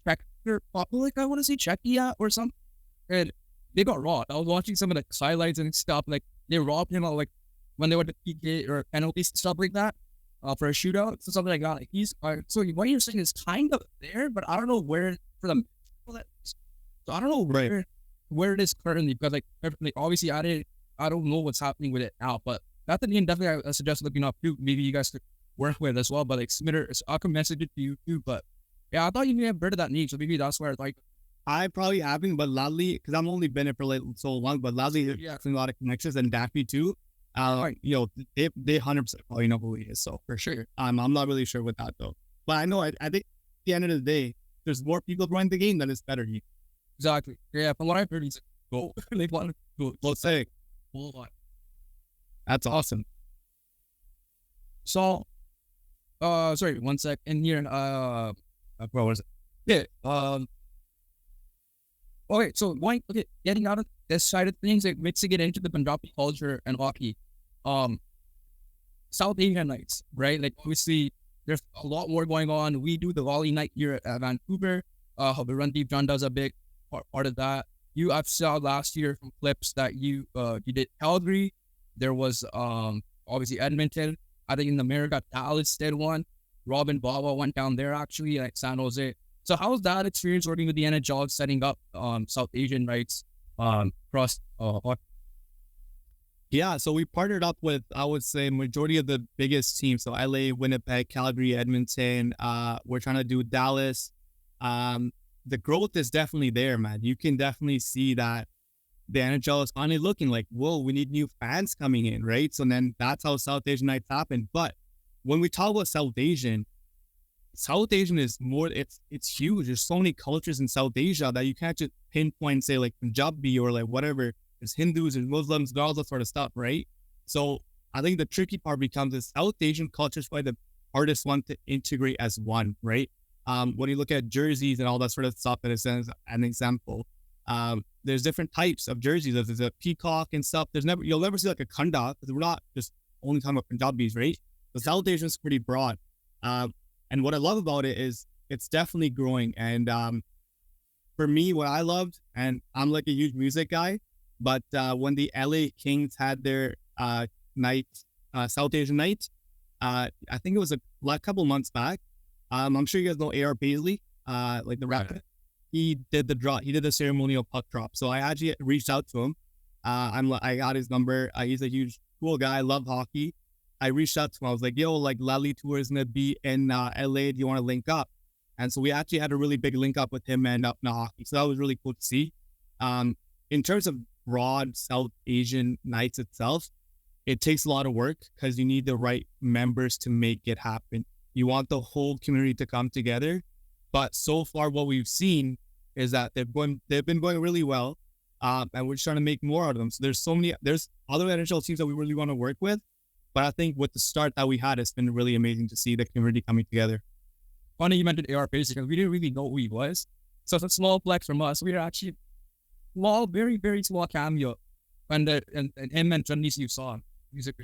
Czech Republic, I want to say Czechia or something, and they got robbed. I was watching some of the highlights and stuff. Like, they robbed him like when they went to PK or penalties and stuff like that for a shootout. So something like that. Like, so what you're saying is kind of there, but I don't know where for them. So I don't know where it is currently, because like obviously I don't know what's happening with it now. But that's the name definitely I suggest looking up too. Maybe you guys could work with as well. But like Smitter, I can message it to you too. But yeah, I thought you may have heard of that name, so maybe that's where it's like. I probably haven't, but Ladley, because I've only been here for like so long, but Ladley has a lot of connections, and Daffy too. They 100% probably know who he is, so for sure. I'm not really sure with that though, but I know I think at the end of the day, there's more people running the game than it's better. Exactly. Yeah, from what I've heard, he's like, go. They want to go. Let's say, that's awesome. So, sorry, one sec. And here, what was it? Yeah. Okay, so getting out of this side of things, like mixing it into the Punjabi culture and hockey. South Asian nights, right? Like obviously, there's a lot more going on. We do the volley night here at Vancouver. Randeep John does a big part of that. I've saw last year from clips that you did Calgary. There was obviously Edmonton. I think in America, Dallas did one. Robin Baba went down there actually, like San Jose. So how's that experience working with the NHL, setting up South Asian nights across Yeah, so we partnered up with, I would say, majority of the biggest teams. So LA, Winnipeg, Calgary, Edmonton. We're trying to do Dallas. The growth is definitely there, man. You can definitely see that the NHL is finally looking like, whoa, we need new fans coming in, right? So then that's how South Asian nights happen. But when we talk about South Asian is more, it's huge. There's so many cultures in South Asia that you can't just pinpoint, say like Punjabi or like whatever. There's Hindus, there's Muslims, all that sort of stuff, right? So I think the tricky part becomes the South Asian culture is probably the hardest one to integrate as one, right? When you look at jerseys and all that sort of stuff, as an example, there's different types of jerseys. There's a peacock and stuff. You'll never see like a kanda, because we're not just only talking about Punjabis, right? The South Asian is pretty broad. And what I love about it is it's definitely growing. And for me, what I loved, and I'm like a huge music guy, but when the LA Kings had their night, South Asian night, I think it was a couple months back. I'm sure you guys know A.R. Paisley, like the rapper. He did the ceremonial puck drop. So I actually reached out to him. I got his number. He's a huge, cool guy. I love hockey. I reached out to him. I was like, yo, like Lally Tour is going to be in LA. Do you want to link up? And so we actually had a really big link up with him and Apna Hockey. So that was really cool to see. In terms of broad South Asian nights itself, it takes a lot of work because you need the right members to make it happen. You want the whole community to come together. But so far what we've seen is that they've been going really well. And we're just trying to make more out of them. So there's other NHL teams that we really want to work with. But I think with the start that we had, it's been really amazing to see the community coming together. Funny you mentioned AR Paisley, because we didn't really know who he was. So it's a small flex from us. We were actually small, very, very small cameo. And him and Johnny's you saw him. Music.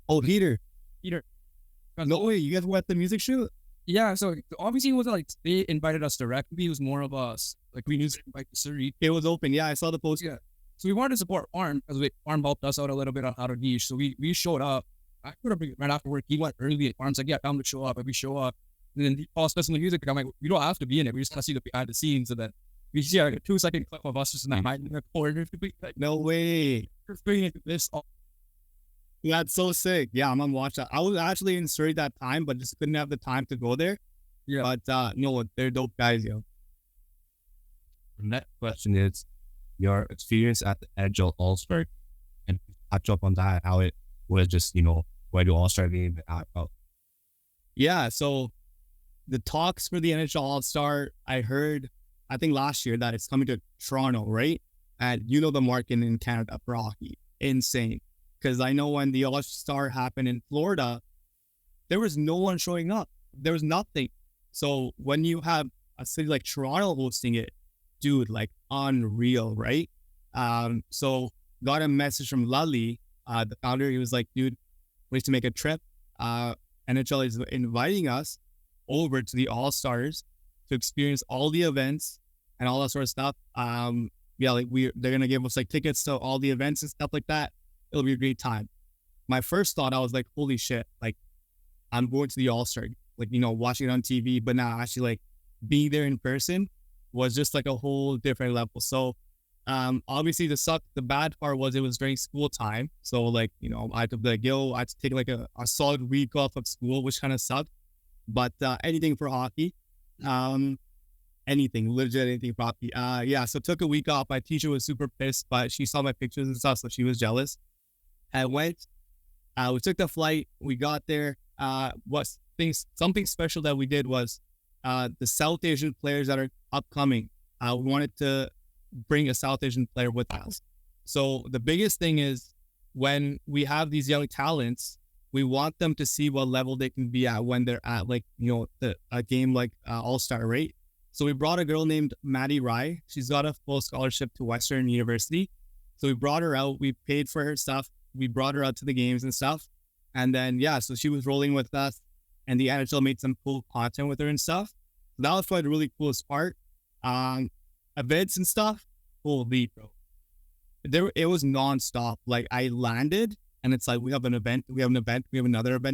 Oh, Peter. No way, you guys were at the music shoot? Yeah, so obviously it wasn't like they invited us directly. It was more of us. Like we used to invite the Surrey. It was open, yeah, I saw the post. Yeah. So we wanted to support Arm, because Arm helped us out a little bit on how to niche. So we showed up. I could have been right after work. He went early. Arm's like, yeah, time to show up. And we show up. And then he calls us in the music. I'm like, we don't have to be in it. We just want to see the behind the scenes. And then we see like a 2-second clip of us just in the hiding in the corner. Like, no way. This. That's so sick. Yeah, I'm gonna watch that. I was actually in Surrey that time, but just couldn't have the time to go there. Yeah. But no, they're dope guys, yo. The next question is your experience at the NHL Allstar, and touch up on that, how it was just, why do Allstar game out? Yeah, so the talks for the NHL All-Star, I heard, I think last year that it's coming to Toronto, right? And you know the market in Canada for hockey, insane. Because I know when the All-Star happened in Florida, there was no one showing up. There was nothing. So when you have a city like Toronto hosting it, dude, like unreal, right? So got a message from Lally, the founder. He was like, dude, we need to make a trip. NHL is inviting us over to the All-Stars to experience all the events and all that sort of stuff. They're gonna give us like tickets to all the events and stuff like that. It'll be a great time. My first thought, I was like, holy shit, like I'm going to the All-Star, like, watching it on TV, but now actually like being there in person was just like a whole different level. So obviously the bad part was it was during school time. So like, I had to take like a solid week off of school, which kind of sucked. But anything for hockey, legit anything for hockey. So took a week off. My teacher was super pissed, but she saw my pictures and stuff, so she was jealous. I went, we took the flight, we got there. Something special that we did was the South Asian players that are upcoming. We wanted to bring a South Asian player with us. So the biggest thing is when we have these young talents, we want them to see what level they can be at when they're at like, a game like Allstar, right? So we brought a girl named Maddie Rye. She's got a full scholarship to Western University. So we brought her out. We paid for her stuff. We brought her out to the games and stuff. And then, so she was rolling with us, and the NHL made some cool content with her and stuff. So that was probably the really coolest part. Events and stuff, holy bro. It was nonstop. Like I landed, and it's like, we have an event, we have another event,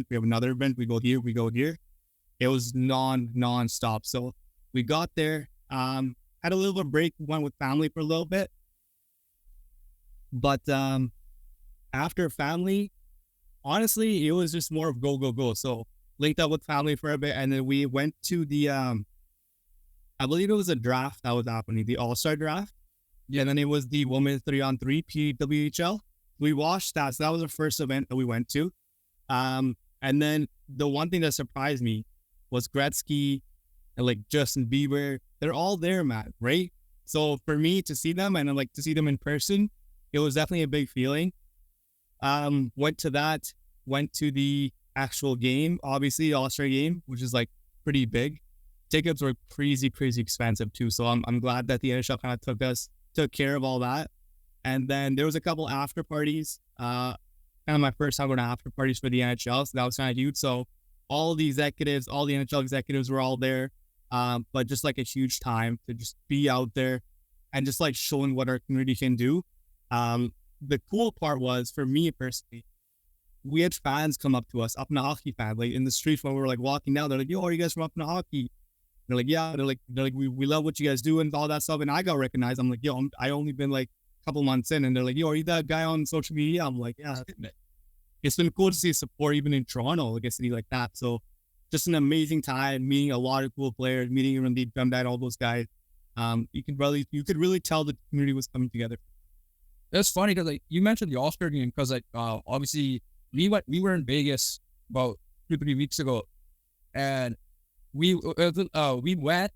we have another event, we go here. It was nonstop. So we got there, had a little bit of break, went with family for a little bit. But after family, honestly, it was just more of go. So linked up with family for a bit, and then we went to the, I believe it was a draft that was happening, the All-Star draft. Yeah, and then it was the women's 3-on-3 PWHL. We watched that. So that was the first event that we went to. And then the one thing that surprised me was Gretzky and like Justin Bieber. They're all there, man, right? So for me to see them and like to see them in person, it was definitely a big feeling. Went to the actual game, obviously All-Star game, which is like pretty big. Tickets were crazy expensive too. So I'm glad that the NHL kind of took care of all that. And then there was a couple after parties, kind of my first time going to after parties for the NHL. So that was kind of huge. So all the executives, all the NHL executives were all there. But just like a huge time to just be out there and just like showing what our community can do. The cool part was, for me personally, we had fans come up to us, Apna Hockey fans, like in the streets when we were like walking down. They're like, "Yo, are you guys from Apna Hockey?" They're like, "Yeah." They're like, we love what you guys do and all that stuff. And I got recognized. I'm like, "Yo, I only been like a couple months in," and they're like, "Yo, are you that guy on social media?" I'm like, "Yeah." It's been cool to see support even in Toronto, like a city like that. So just an amazing time, meeting a lot of cool players, meeting Randeep Gumdad, all those guys. You could really tell the community was coming together. It's funny because like you mentioned the All-Star game, because like obviously we were in Vegas about 2-3 weeks ago, and we went.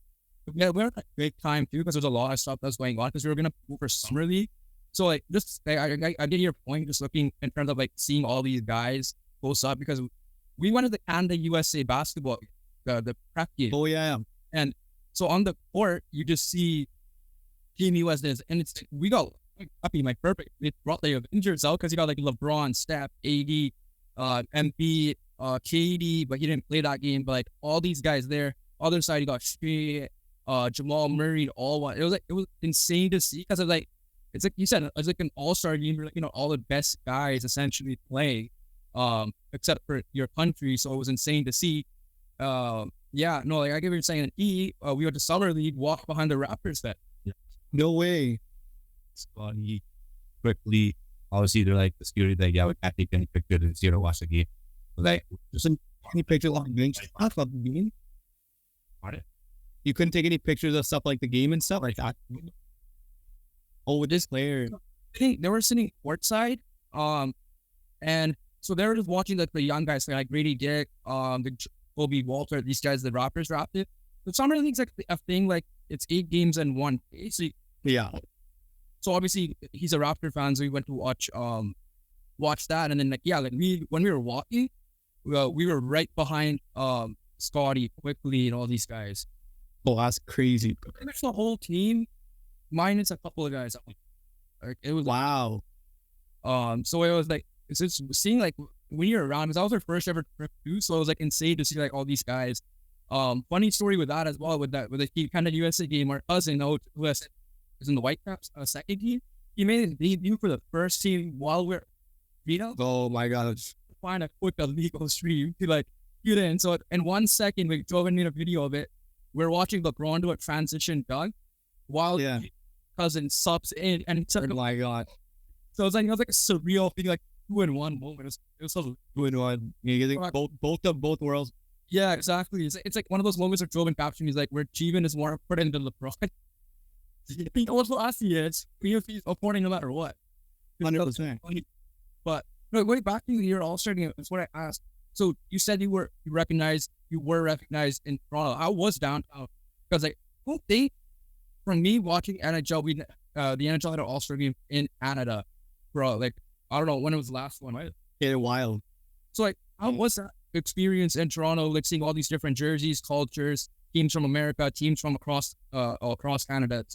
We had a great time too, because there's a lot of stuff that's going on, because we were gonna move for summer league. So like just I get your point, just looking in terms of like seeing all these guys close up, because we went to the Canada USA basketball, the prep game. Oh yeah. And so on the court you just see Team USA, and it's we got happy, my perfect. It brought the Avengers out, because you got like LeBron, Steph, AD, MP, KD, but he didn't play that game. But like all these guys there. Other side you got Shea, Jamal Murray, all one. It was insane to see, because of like, it's like you said, it's like an all-star game where, like, all the best guys essentially playing, except for your country. So it was insane to see. Like I get what you're saying. We went to summer league, walked behind the Raptors that. Yeah. No way. Scotty quickly, obviously they're like the security that, yeah, we can't take any pictures and see to watch the game. Like, just any pictures of the game? I love the game. You couldn't take any pictures of stuff like the game and stuff like that. Oh, with this player, they were sitting courtside, and so they were just watching like the young guys, like Grady Dick, the Kobe Walter, these guys the Raptors drafted. But summer league's like a thing, like it's 8 games in one day. So So obviously he's a Raptor fan, so we went to watch that, and then when we were walking, we were right behind Scotty, Quickly, and all these guys. Oh, that's crazy. Pretty much the whole team, minus a couple of guys. Like, it was wow. So it was like, it's just seeing like when you're around, because that was our first ever trip too, so it was like insane to see like all these guys. Funny story with that as well, with the kind of USA game. Our cousin who was in the Whitecaps second team, he made his debut for the first team while we're Oh my gosh. Find a quick illegal stream to like get in. So in 1 second, we drove and made a video of it. We're watching LeBron do a transition dunk while cousin subs in, and it's oh my god. So it was like a surreal thing, like 2-in-1 moment. It was so 2-in-1. You're getting both worlds. Yeah, exactly. It's like one of those moments where Joe in caption, he's like, where Jeevan is more important than LeBron. He knows what last year is. He's affording no matter what. 100%. But no, going back to your All-Star game, that's what I asked. So you said you were recognized in Toronto. I was downtown, because like, from me watching NHL, the NHL had an All-Star game in Canada, bro. Like, I don't know when it was the last one, right? In a while. So like, How was that experience in Toronto, like seeing all these different jerseys, cultures, teams from America, teams from across Canada?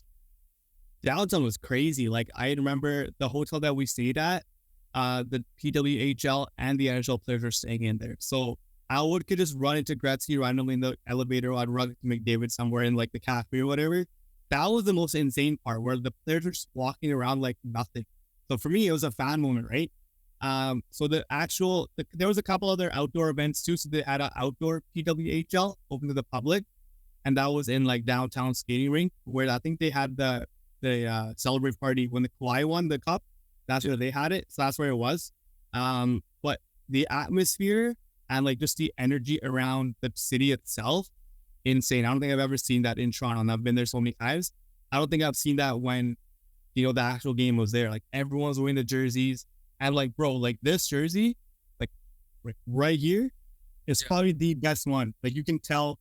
Downtown was crazy. Like, I remember the hotel that we stayed at, the PWHL and the NHL players were staying in there. So I could just run into Gretzky randomly in the elevator, or I'd run into McDavid somewhere in like the cafe or whatever. That was the most insane part, where the players were just walking around like nothing. So for me, it was a fan moment, right? So there was a couple other outdoor events too. So they had an outdoor PWHL open to the public, and that was in like downtown skating rink, where I think they had the celebrate party when the Kawhi won the cup. That's where they had it. So that's where it was. But the atmosphere and like just the energy around the city itself, insane. I don't think I've ever seen that in Toronto, and I've been there so many times. I don't think I've seen that when, the actual game was there. Like, everyone's wearing the jerseys, and like, bro, like this jersey, like right here, is probably the best one. Like, you can tell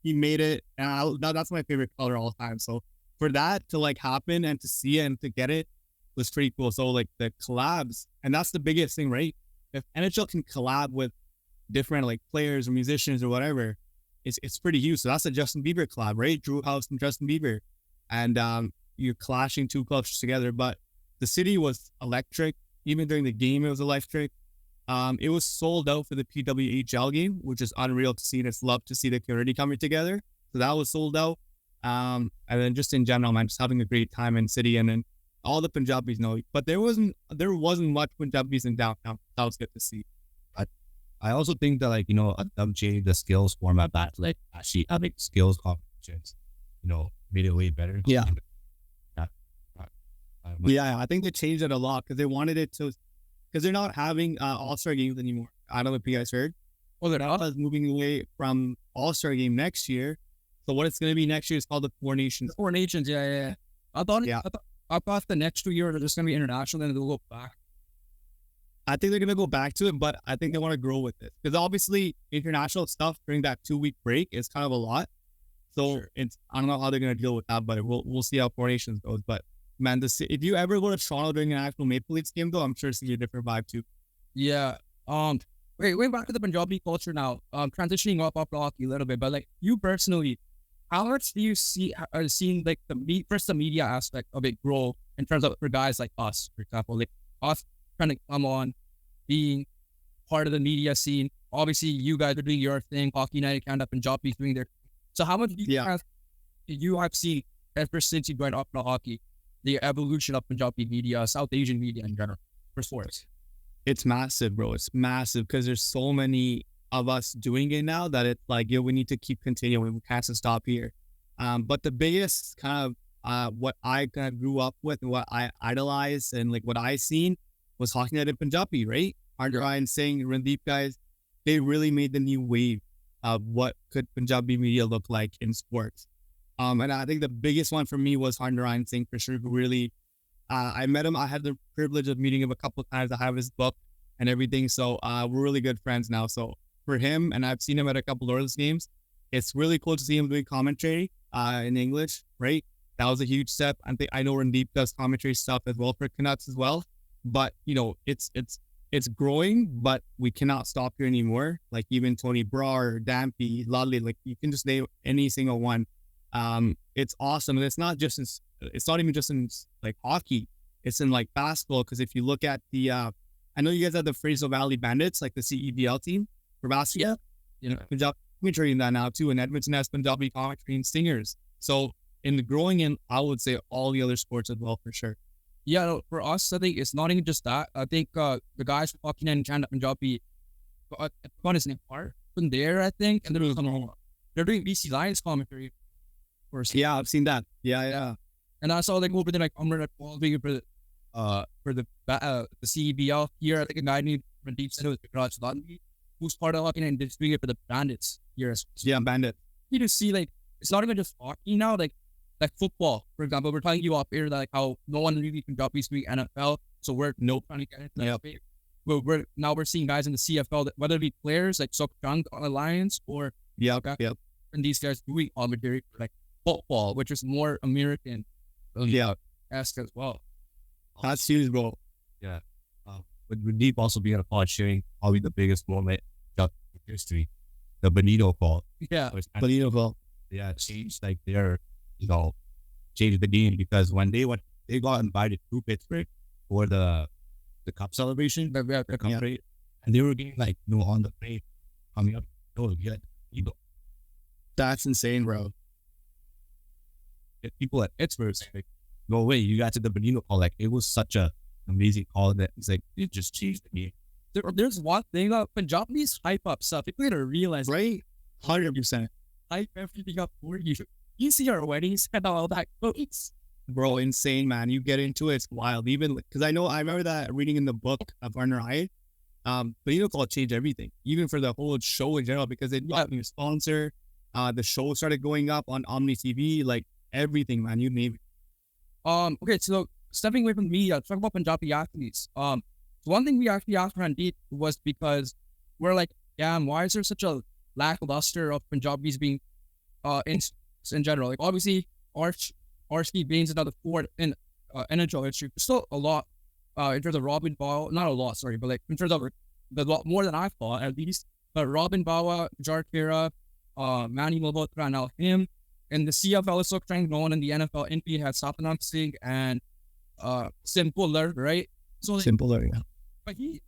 he made it, and that's my favorite color all time. So for that to like happen and to see it and to get it was pretty cool. So like the collabs, and that's the biggest thing, right? If NHL can collab with different like players or musicians or whatever, it's pretty huge. So that's a Justin Bieber collab, right? Drew House and Justin Bieber, and you're clashing two clubs together. But the city was electric. Even during the game, it was electric. It was sold out for the PWHL game, which is unreal to see. And it's love to see the community coming together. So that was sold out. And then just in general, man, just having a great time in city, and then all the Punjabis know. But there wasn't much Punjabis in downtown. That was good to see. I also think that, like, at WJ, the skills format back, like, actually having skills competitions, made it way better. Yeah. Yeah, I think they changed it a lot because they wanted it to, because they're not having All-Star games anymore. I don't know if you guys heard. Well, they're not. Moving away from All-Star game next year. So what it's going to be next year is called the Four Nations. Four Nations, yeah. I thought the next 2 years are just going to be international, then they'll go back. I think they're going to go back to it, but I think they want to grow with it. Because obviously, international stuff during that 2-week break is kind of a lot. So I don't know how they're going to deal with that, but we'll see how Four Nations goes. But man, if you ever go to Toronto during an actual Maple Leafs game, though, I'm sure it's a different vibe too. Yeah. Wait, back to the Punjabi culture now. Transitioning off the hockey a little bit, but like you personally, how much do you see seeing like the media aspect of it grow in terms of for guys like us, for example, like us trying to come on, being part of the media scene. Obviously, you guys are doing your thing. Hockey United Canada, Punjabi doing their. So how much do you have seen ever since you joined Apna Hockey, the evolution of Punjabi media, South Asian media in general for sports? It's massive, bro. It's massive because there's so many of us doing it now that it's like, we need to keep continuing. We can't stop here. But the biggest kind of what I kind of grew up with and what I idolized and like what I seen was Hockey United Punjabi, right? Ryan Singh, Randeep guys, they really made the new wave of what could Punjabi media look like in sports. And I think the biggest one for me was Ryan Singh, for sure, who really, I met him. I had the privilege of meeting him a couple of times. I have his book and everything. So we're really good friends now. So for him, and I've seen him at a couple of Oilers games, it's really cool to see him doing commentary in English, right? That was a huge step. I know Randeep does commentary stuff as well for Canucks as well. But, it's growing, but we cannot stop here anymore. Like even Tony Brar, Dampy, Ludley, like you can just name any single one. It's awesome. And it's not even just in like hockey. It's in like basketball. Because if you look at I know you guys have the Fraser Valley Bandits, like the CEBL team for basketball. Yeah. Punjabi commentary in that now too. And Edmonton has Punjabi commentary and Stingers. So in the growing in, I would say all the other sports as well, for sure. Yeah, no, for us, I think it's not even just that. I think the guys from Hockey United Canada Punjabi got his name part from there, I think, and they're doing BC Lions commentary. Yeah, I've seen that. Yeah. And I saw like over there, like I'm at Baldwin for the CEBL here. I think a guy named Randeep said it was Raj Ludley, who's part of Hockey United and doing it for the Bandits here. Yeah, Bandit. You just see like it's not even just hockey now, like football, for example. We're telling you up here like how no one really Punjabi speak NFL, so we're trying to get it. We're seeing guys in the CFL, that, whether it be players like Sokchang Alliance or and these guys doing commentary for like football, which is more American, esque as well. That's huge, bro. Yeah. with Deep also being a pod sharing probably the biggest moment in history, the Benito call. Yeah, Benito call. Yeah, changed like their, changed the game because when they got invited to Pittsburgh for the cup celebration, the cup parade, and they were getting like, on the plane coming up, That's insane, bro. if people at Pittsburgh say, like, no way, you got to the Benito call. Like, it was such a amazing call that it's like, it just changed the game. there's one thing about Punjabi's hype up stuff. People gotta realize, Right? 100%. hype everything up for you. You see our weddings and all that goes. Bro, insane, man. You get into it, it's wild. Even because I remember that reading in the book of Arner Hyatt. Benito call changed everything, even for the whole show in general, because it got a new sponsor. The show started going up on Omni TV, like everything, man. You name it. Okay, so stepping away from the media, talk about Punjabi athletes. So one thing we actually asked Randeep was because we're like, damn, why is there such a lackluster of Punjabis being in general? Like, obviously, Archie Baines another fourth in NHL history. Still a lot in terms of Robin Bawa, not a lot, sorry, but like in terms of the lot more than I thought at least. But Robin Bawa, Jarkira, Manny Malhotra, now him. And the CFL is so trying no one in the NFL. NP had Satnam Singh and Simpler, right? So like, Simpler, yeah.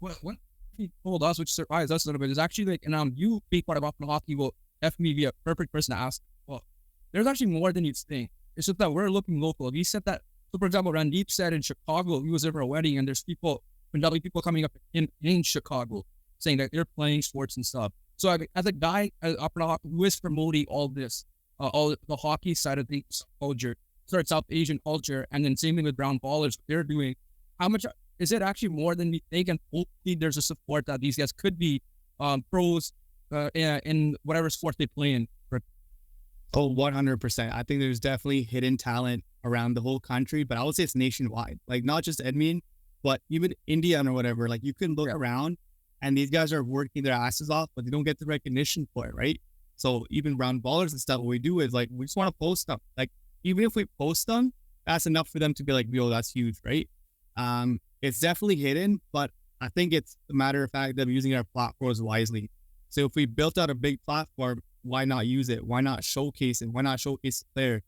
but what he told us, which surprised us a little bit, is actually like, and you being part of Apna Hockey will definitely be a perfect person to ask. Well, there's actually more than you think. It's just that we're looking local. He said that, so for example, Randeep said in Chicago, he was there for a wedding, and there's Punjabi people coming up in Chicago saying that they're playing sports and stuff. So I mean, as a guy at Apna Hockey who is promoting all this, all the hockey side of things, culture, South Asian culture, and then same thing with Brown Ballers, they're doing, how much is it actually more than we think? And hopefully there's a support that these guys could be pros in whatever sport they play in. Oh, 100%. I think there's definitely hidden talent around the whole country, but I would say it's nationwide. Like, not just Edmonton, but even India or whatever. Like, you can look around and these guys are working their asses off, but they don't get the recognition for it, right? So even Brown Ballers and stuff, what we do is like, we just want to post them. Like, even if we post them, that's enough for them to be like, yo, that's huge, right? It's definitely hidden, but I think it's a matter of fact of using our platforms wisely. So if we built out a big platform, why not use it? Why not showcase it? Why not showcase the player?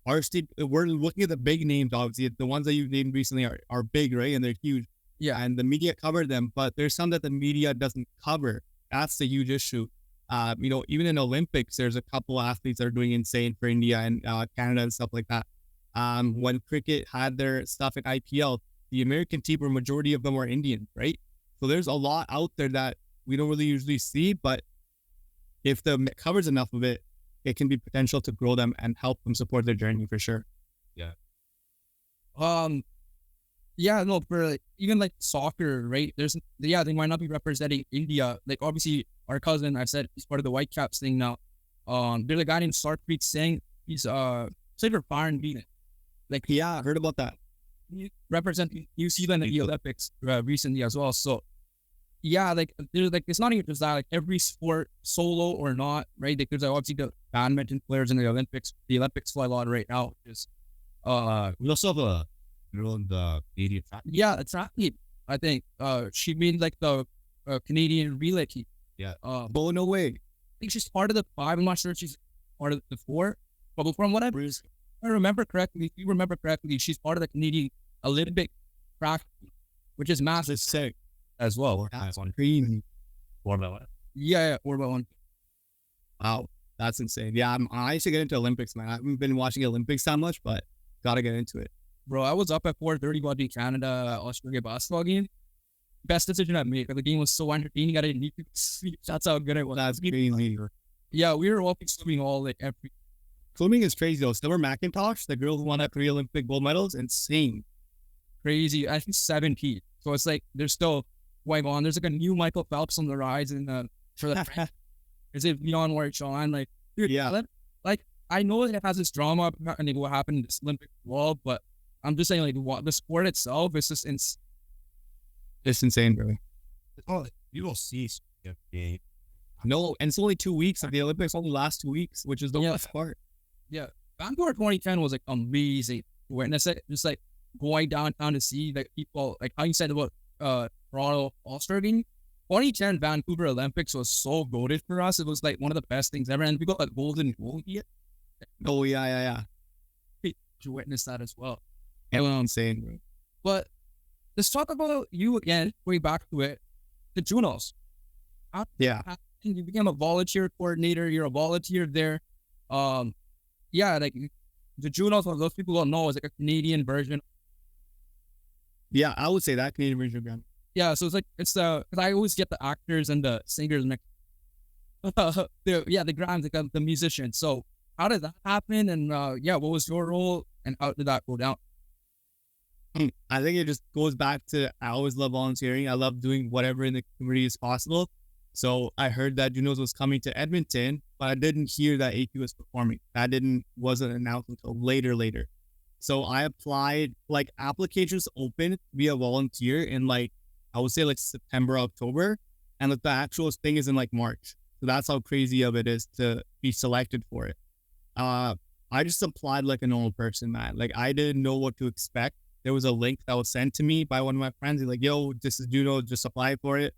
We're looking at the big names, obviously. The ones that you've named recently are big, right? And they're huge. Yeah. And the media covered them, but there's some that the media doesn't cover. That's the huge issue. Even in Olympics, there's a couple athletes that are doing insane for India and Canada and stuff like that. When cricket had their stuff in IPL, the American team, or majority of them are Indian, right? So there's a lot out there that we don't really usually see, but if the covers enough of it, it can be potential to grow them and help them support their journey for sure. Yeah. Yeah, no, for like, even like soccer, right? They might not be representing India. Like, obviously, our cousin, I said, he's part of the Whitecaps thing now. There's a guy named Sarpreet Singh. He's played for Bayern Munich. Like, Yeah, I heard about that. he represented New Zealand at the Olympics recently as well. So, yeah, like, there's like, it's not even just that, like, every sport, solo or not, right? Like, there's obviously the badminton players in the Olympics. The Olympics fly a lot right now, which is, We also have a girl in the Canadian track. yeah, it's athlete, I think. She made like the Canadian relay team. Yeah. Oh, no way. I think she's part of the 5. I'm not sure if she's part of the 4, but from what I remember correctly, if you remember correctly, she's part of the Canadian Olympic track, which is massive. That's sick. As well. That's crazy. Yeah, or one. Wow, that's insane. Yeah, I used to get into Olympics, man. I haven't been watching Olympics that much, but gotta get into it. Bro, I was up at 4:30 watching Canada Australia basketball game. Best decision I made. The game was so entertaining. I didn't need to sleep. That's how good it was. That's crazy. Yeah, we were walking swimming all like every. Swimming is crazy though. Summer McIntosh, the girl who won that 3 Olympic gold medals, insane. Crazy. I think 17. So it's like there's still going on. There's like a new Michael Phelps on the rise in for the. Is it Leon White Sean? Like, dude, Yeah. Like, I know that it has this drama and what happened in this Olympic world, but I'm just saying, like, what the sport itself is just It's insane, bro. Oh, you will see. No, and it's only 2 weeks of the Olympics, only last 2 weeks, which is the best part. Yeah. Vancouver 2010 was like amazing to witness it. Just like going downtown to see like people, like how you said about Toronto All-Star game. 2010 Vancouver Olympics was so goated for us. It was like one of the best things ever, and we got a golden goal here. Oh yeah. To witness that as well. Insane, bro. But let's talk about you again. Going back to it, the Junos. Yeah. You became a volunteer coordinator. You're a volunteer there. Yeah, like the Junos, for those people don't know, is like a Canadian version. Yeah, I would say that Canadian version of Grammy. Yeah, so it's because I always get the actors and the singers mixed. The Grams, like the musicians. So how did that happen? And what was your role and how did that go down? I think it just goes back to I always love volunteering. I love doing whatever in the community is possible. So I heard that Junos was coming to Edmonton, but I didn't hear that AP was performing. That wasn't announced until later. So I applied, like applications open via volunteer in like, I would say like September, October. And like the actual thing is in like March. So that's how crazy of it is to be selected for it. I just applied like a normal person, man. Like I didn't know what to expect. There was a link that was sent to me by one of my friends. He's like, yo, this is Juno, just apply for it.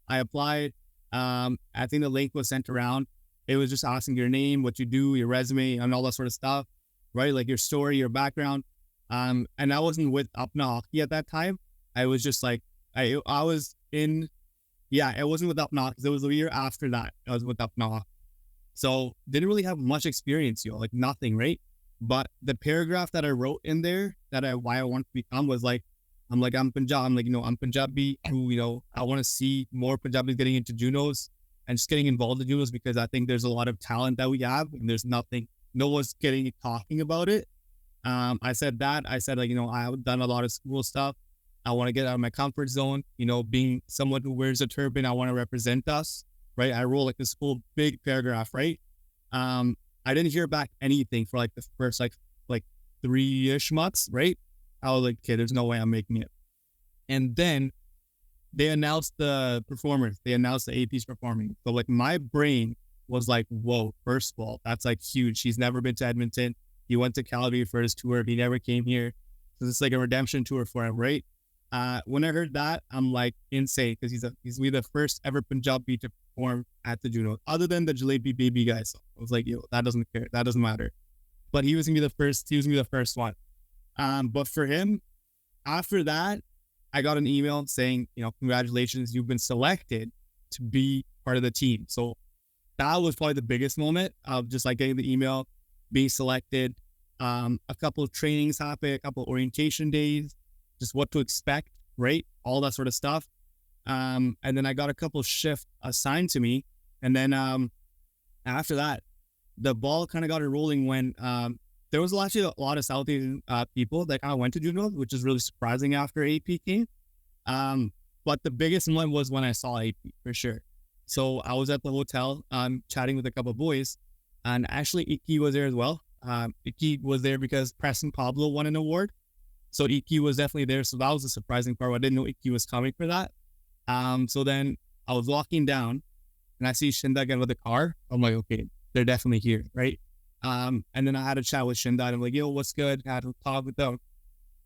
I applied. I think the link was sent around. It was just asking your name, what you do, your resume, and all that sort of stuff, right? Like your story, your background. And I wasn't with Apna Hockey at that time. I was just like, I was in, it wasn't with Apna Hockey. It was the year after that I was with Apna Hockey. So didn't really have much experience, like nothing, right? But the paragraph that I wrote in there why I want to become was like, I'm Punjabi, I'm Punjabi who, I want to see more Punjabis getting into Junos and just getting involved in Junos because I think there's a lot of talent that we have and there's no one's talking about it. I said like, I've done a lot of school stuff. I want to get out of my comfort zone, being someone who wears a turban, I want to represent us, right? I wrote like this whole big paragraph, right? I didn't hear back anything for like the first like 3-ish months, right? I was like, okay, there's no way I'm making it. And then they announced the performers. They announced the APs performing. So like my brain was like, whoa, first of all, that's like huge. He's never been to Edmonton. He went to Calgary for his tour. He never came here. So it's like a redemption tour for him, right? When I heard that, I'm like insane because he's the first ever Punjabi to perform at the Juno, other than the Jalebi Baby guy. So I was like, yo, that doesn't care. That doesn't matter. But he was gonna be the first. He was gonna be the first one. But for him, after that, I got an email saying, congratulations, you've been selected to be part of the team. So that was probably the biggest moment of just like getting the email, being selected. A couple of trainings happened, a couple of orientation days, just what to expect, right? All that sort of stuff. And then I got a couple of shifts assigned to me. And then after that, the ball kind of got it rolling when there was actually a lot of South Asian people that kind of went to Juno, which is really surprising after AP came. But the biggest one was when I saw AP for sure. So I was at the hotel chatting with a couple of boys, and actually Iki was there as well. Iki was there because Preston Pablo won an award. So Iki was definitely there. So that was the surprising part. I didn't know Iki was coming for that. So then I was walking down and I see Shinda get with the car. I'm like, okay, they're definitely here, right? And then I had a chat with Shinda. And I'm like, yo, what's good? I had a talk with them.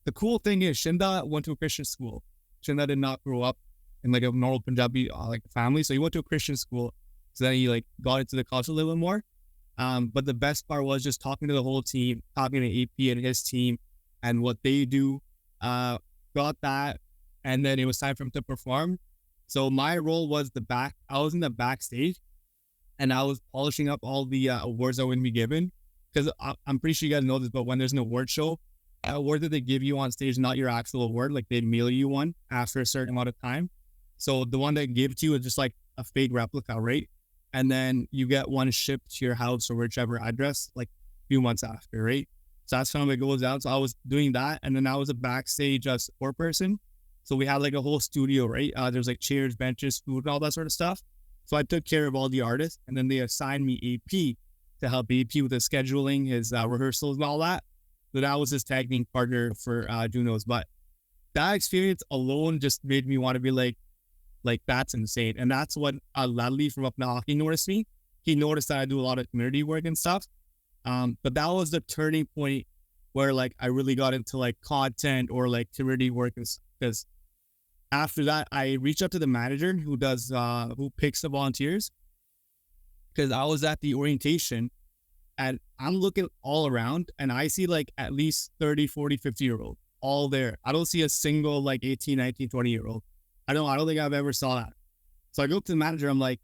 The cool thing is Shinda went to a Christian school. Shinda did not grow up in like a normal Punjabi family. So he went to a Christian school. So then he like got into the culture a little bit more. But the best part was just talking to the whole team, talking to AP and his team and what they do. Got that. And then it was time for him to perform. So my role was I was in the backstage and I was polishing up all the awards that would be given. Because I'm pretty sure you guys know this, but when there's an award show, an award that they give you on stage, not your actual award, like they mail you one after a certain amount of time. So the one they give to you is just like a fake replica, right? And then you get one shipped to your house or whichever address, like a few months after, right? So that's kind of what goes down. So I was doing that. And then I was a backstage support person. So we had like a whole studio, right? There's like chairs, benches, food, and all that sort of stuff. So I took care of all the artists. And then they assigned me AP to help AP with his scheduling, his rehearsals and all that. So that was his tag team partner for Junos. But that experience alone just made me want to be like, that's insane. And that's what Ladley from Apna Hockey noticed me. He noticed that I do a lot of community work and stuff. But that was the turning point where like I really got into like content or like community work, because after that I reached out to the manager who picks the volunteers, because I was at the orientation and I'm looking all around and I see like at least 30, 40, 50-year-old all there. I don't see a single like 18, 19, 20-year-old. I don't think I've ever saw that. So I go up to the manager, I'm like,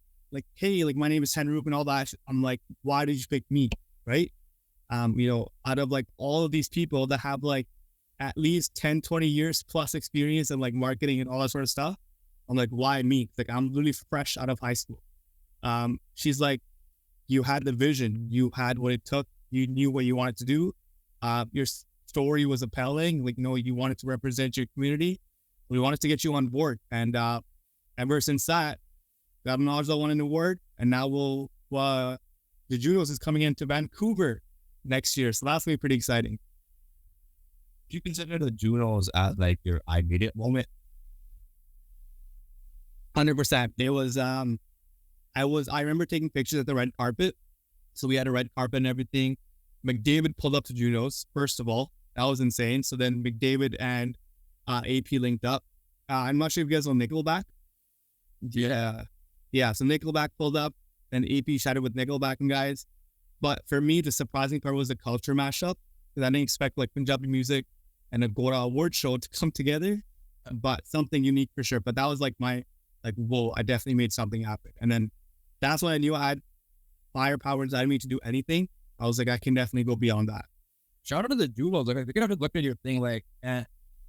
hey, like my name is Tanroop and all that. I'm like, why did you pick me? Right? Out of like all of these people that have like at least 10, 20 years plus experience in like marketing and all that sort of stuff, I'm like, why me? Like I'm literally fresh out of high school. She's like, you had the vision, you had what it took, you knew what you wanted to do. Your story was appealing, like, you wanted to represent your community. We wanted to get you on board. And ever since that, got an Aujla won an award, and now the Junos is coming into Vancouver next year. So that's going to be pretty exciting. Do you consider the Junos as like your immediate moment? 100%. It was, I remember taking pictures at the red carpet. So we had a red carpet and everything. McDavid pulled up to Junos, first of all. That was insane. So then McDavid and AP linked up. I'm not sure if you guys know Nickelback. Yeah. So Nickelback pulled up, and AP chatted with Nickelback and guys. But for me, the surprising part was the culture mashup, because I didn't expect like Punjabi music and a Gora award show to come together, but something unique for sure. But that was like whoa, I definitely made something happen. And then that's when I knew I had firepower inside me to do anything. I was like, I can definitely go beyond that. Shout out to the Junos. Like, they could have to look at your thing like,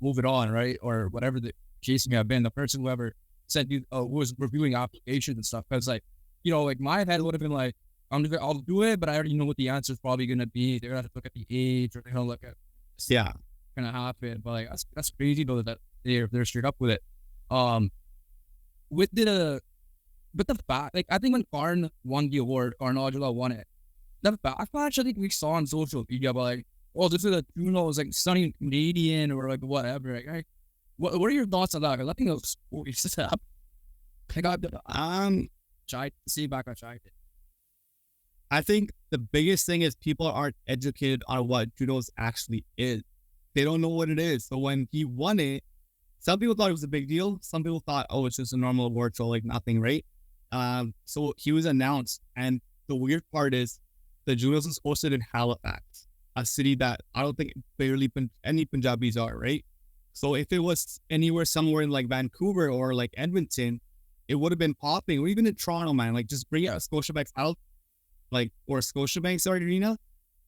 move it on, right? Or whatever the case may have been. The person who ever sent you, who was reviewing applications and stuff. Because like, like my head would have been like, I'll do it, but I already know what the answer is probably going to be. They're going to have to look at the age, or they're going to look at going to happen. But like, that's crazy though that they're straight up with it. With the fact, like, I think when Karan won the award, Karan Aujla won it, the backlash I think we saw on social media about like, oh, this is a Juno, like studying Canadian or like whatever. Like, what are your thoughts on that? Because I think it was stuff. I got tried to see backlash. I think the biggest thing is people aren't educated on what Junos actually is. They don't know what it is. So when he won it, some people thought it was a big deal. Some people thought, oh, it's just a normal award show, like nothing, right? So he was announced. And the weird part is the Junos is hosted in Halifax, a city that I don't think barely any Punjabis are, right? So if it was somewhere in like Vancouver or like Edmonton, it would have been popping. Or even in Toronto, man, like just bring out Scotiabank out, like, or Scotiabank arena,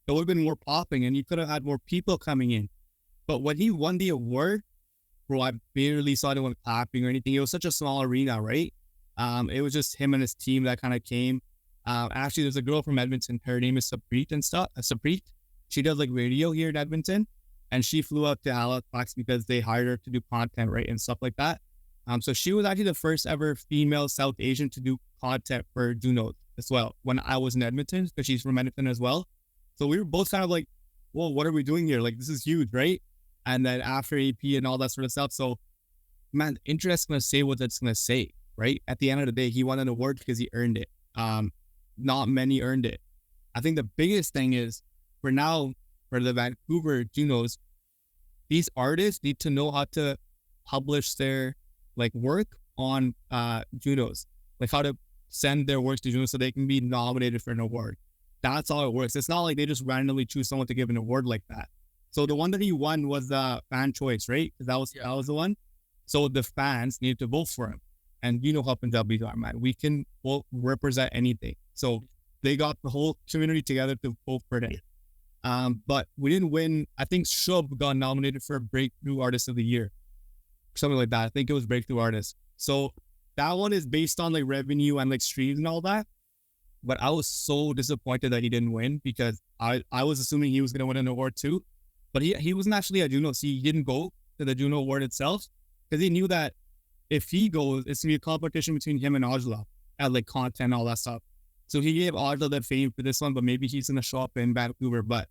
it would have been more popping, and you could have had more people coming in. But when he won the award, bro, I barely saw anyone clapping or anything. It was such a small arena, right? It was just him and his team that kind of came. Actually, there's a girl from Edmonton. Her name is Sapreet and stuff. Sapreet. She does like radio here in Edmonton, and she flew out to Halifax because they hired her to do content, right, and stuff like that. So she was actually the first ever female South Asian to do content for Juno as well when I was in Edmonton, because she's from Edmonton as well. So we were both kind of like, whoa, what are we doing here? Like, this is huge, right? And then after AP and all that sort of stuff. So, man, the internet's going to say what it's going to say, right? At the end of the day, he won an award because he earned it. Not many earned it. I think the biggest thing is, for the Vancouver Junos, these artists need to know how to publish their like work on Junos, like how to send their works to Junos so they can be nominated for an award. That's how it works. It's not like they just randomly choose someone to give an award like that. So the one that he won was the fan choice, right? Because that was the one. So the fans needed to vote for him. And you know how Punjabis are, man. We can vote, represent anything. So they got the whole community together to vote for it. But we didn't win. I think Shub got nominated for Breakthrough Artist of the Year. Something like that. I think it was Breakthrough Artist. So that one is based on like revenue and like streams and all that. But I was so disappointed that he didn't win, because I was assuming he was going to win an award too. But he wasn't actually a Juno. See, he didn't go to the Juno award itself, because he knew that if he goes, it's going to be a competition between him and Aujla at like content and all that stuff. So he gave Aujla the fame for this one, but maybe he's going to show up in Vancouver. But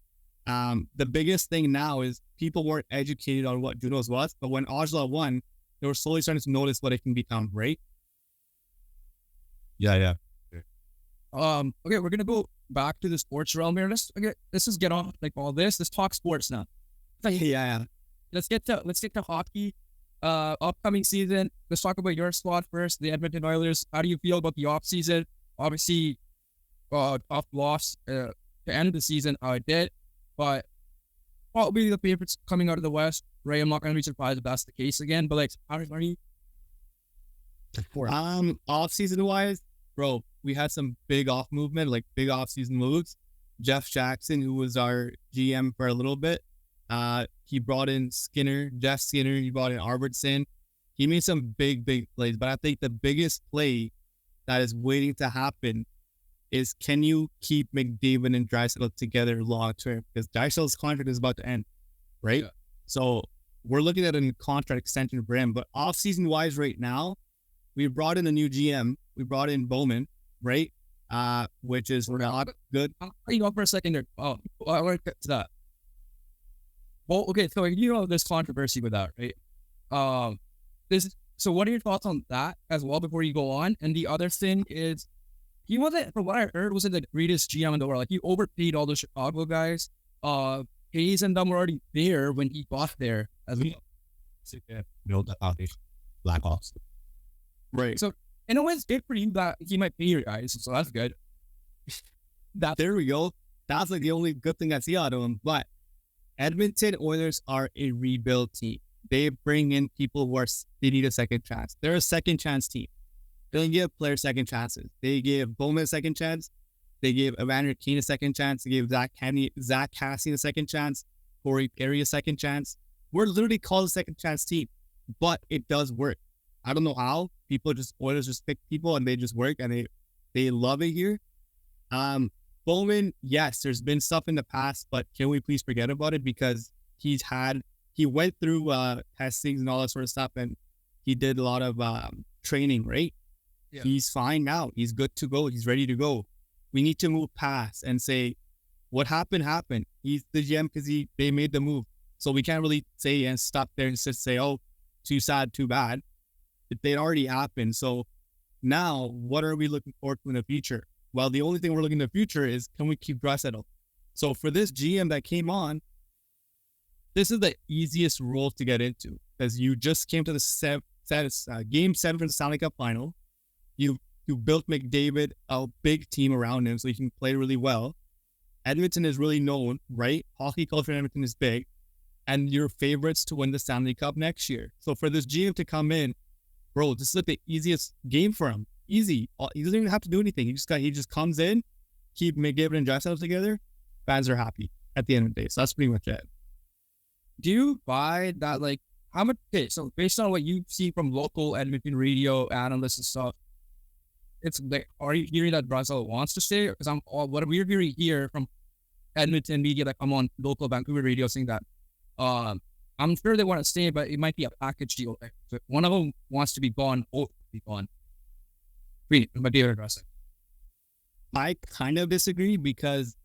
the biggest thing now is people weren't educated on what Junos was. But when Aujla won, they were slowly starting to notice what it can become, right? Yeah. Okay, we're gonna go back to the sports realm here. Let's just get on like all this. Let's talk sports now. Yeah. Let's get to hockey. Upcoming season. Let's talk about your squad first, the Edmonton Oilers. How do you feel about the off season? Obviously, tough loss to end the season. How it did, but probably the favorites coming out of the West. Ray, I'm not gonna be surprised if that's the case again. But like, how are you? Off season wise, bro, we had some big off movement, like big off season moves. Jeff Jackson, who was our GM for a little bit, he brought in Jeff Skinner. He brought in Arvidsson. He made some big plays, but I think the biggest play that is waiting to happen is, can you keep McDavid and Draisaitl together long term? Because Draisaitl's contract is about to end, right? Yeah. So we're looking at a contract extension for him. But off season wise, right now, we brought in a new GM. We brought in Bowman, right? Which is not good. I'll cut you off for a second there. Oh, I want to get to that. Well, okay, so you know there's controversy with that, right? So what are your thoughts on that as well before you go on? And the other thing is, he wasn't, from what I heard, wasn't the greatest GM in the world. Like, he overpaid all the Chicago guys. Hayes and them were already there when he got there as well. Build the foundation. Blackhawks. Right. So, in a way, it's good for you that he might pay your guys, so that's good. There we go. That's like the only good thing I see out of him. But Edmonton Oilers are a rebuild team. They bring in people who they need a second chance. They're a second chance team. They don't give players second chances. They give Bowman a second chance. They give Evander Kane a second chance. They give Zach Cassian a second chance. Corey Perry a second chance. We're literally called a second chance team, but it does work. I don't know how. Oilers just pick people and they just work and they love it here. Bowman, yes, there's been stuff in the past, but can we please forget about it? Because he went through testings and all that sort of stuff, and he did a lot of training, right? Yeah. He's fine now. He's good to go. He's ready to go. We need to move past and say, what happened. He's the GM because they made the move. So we can't really say and stop there and just say, oh, too sad, too bad. They already happened. So now, what are we looking forward to in the future? Well, the only thing we're looking in the future is, can we keep Draisaitl? So for this GM that came on, this is the easiest role to get into because you just came to the Game 7 for the Stanley Cup Final. You built McDavid, a big team around him so he can play really well. Edmonton is really known, right? Hockey culture in Edmonton is big. And your favorites to win the Stanley Cup next year. So for this GM to come in, bro, this is like the easiest game for him. Easy. He doesn't even have to do anything. He just comes in, keep McDavid and Draisaitl together. Fans are happy at the end of the day. So that's pretty much it. Do you buy that? Like, how much? Okay, so based on what you see from local Edmonton radio analysts and stuff, it's like, are you hearing that Draisaitl wants to stay? Because what we're hearing here from Edmonton media that come on local Vancouver radio saying that I'm sure they want to stay, but it might be a package deal. So one of them wants to be gone, both be gone. Read it, my dear addressing. I kind of disagree because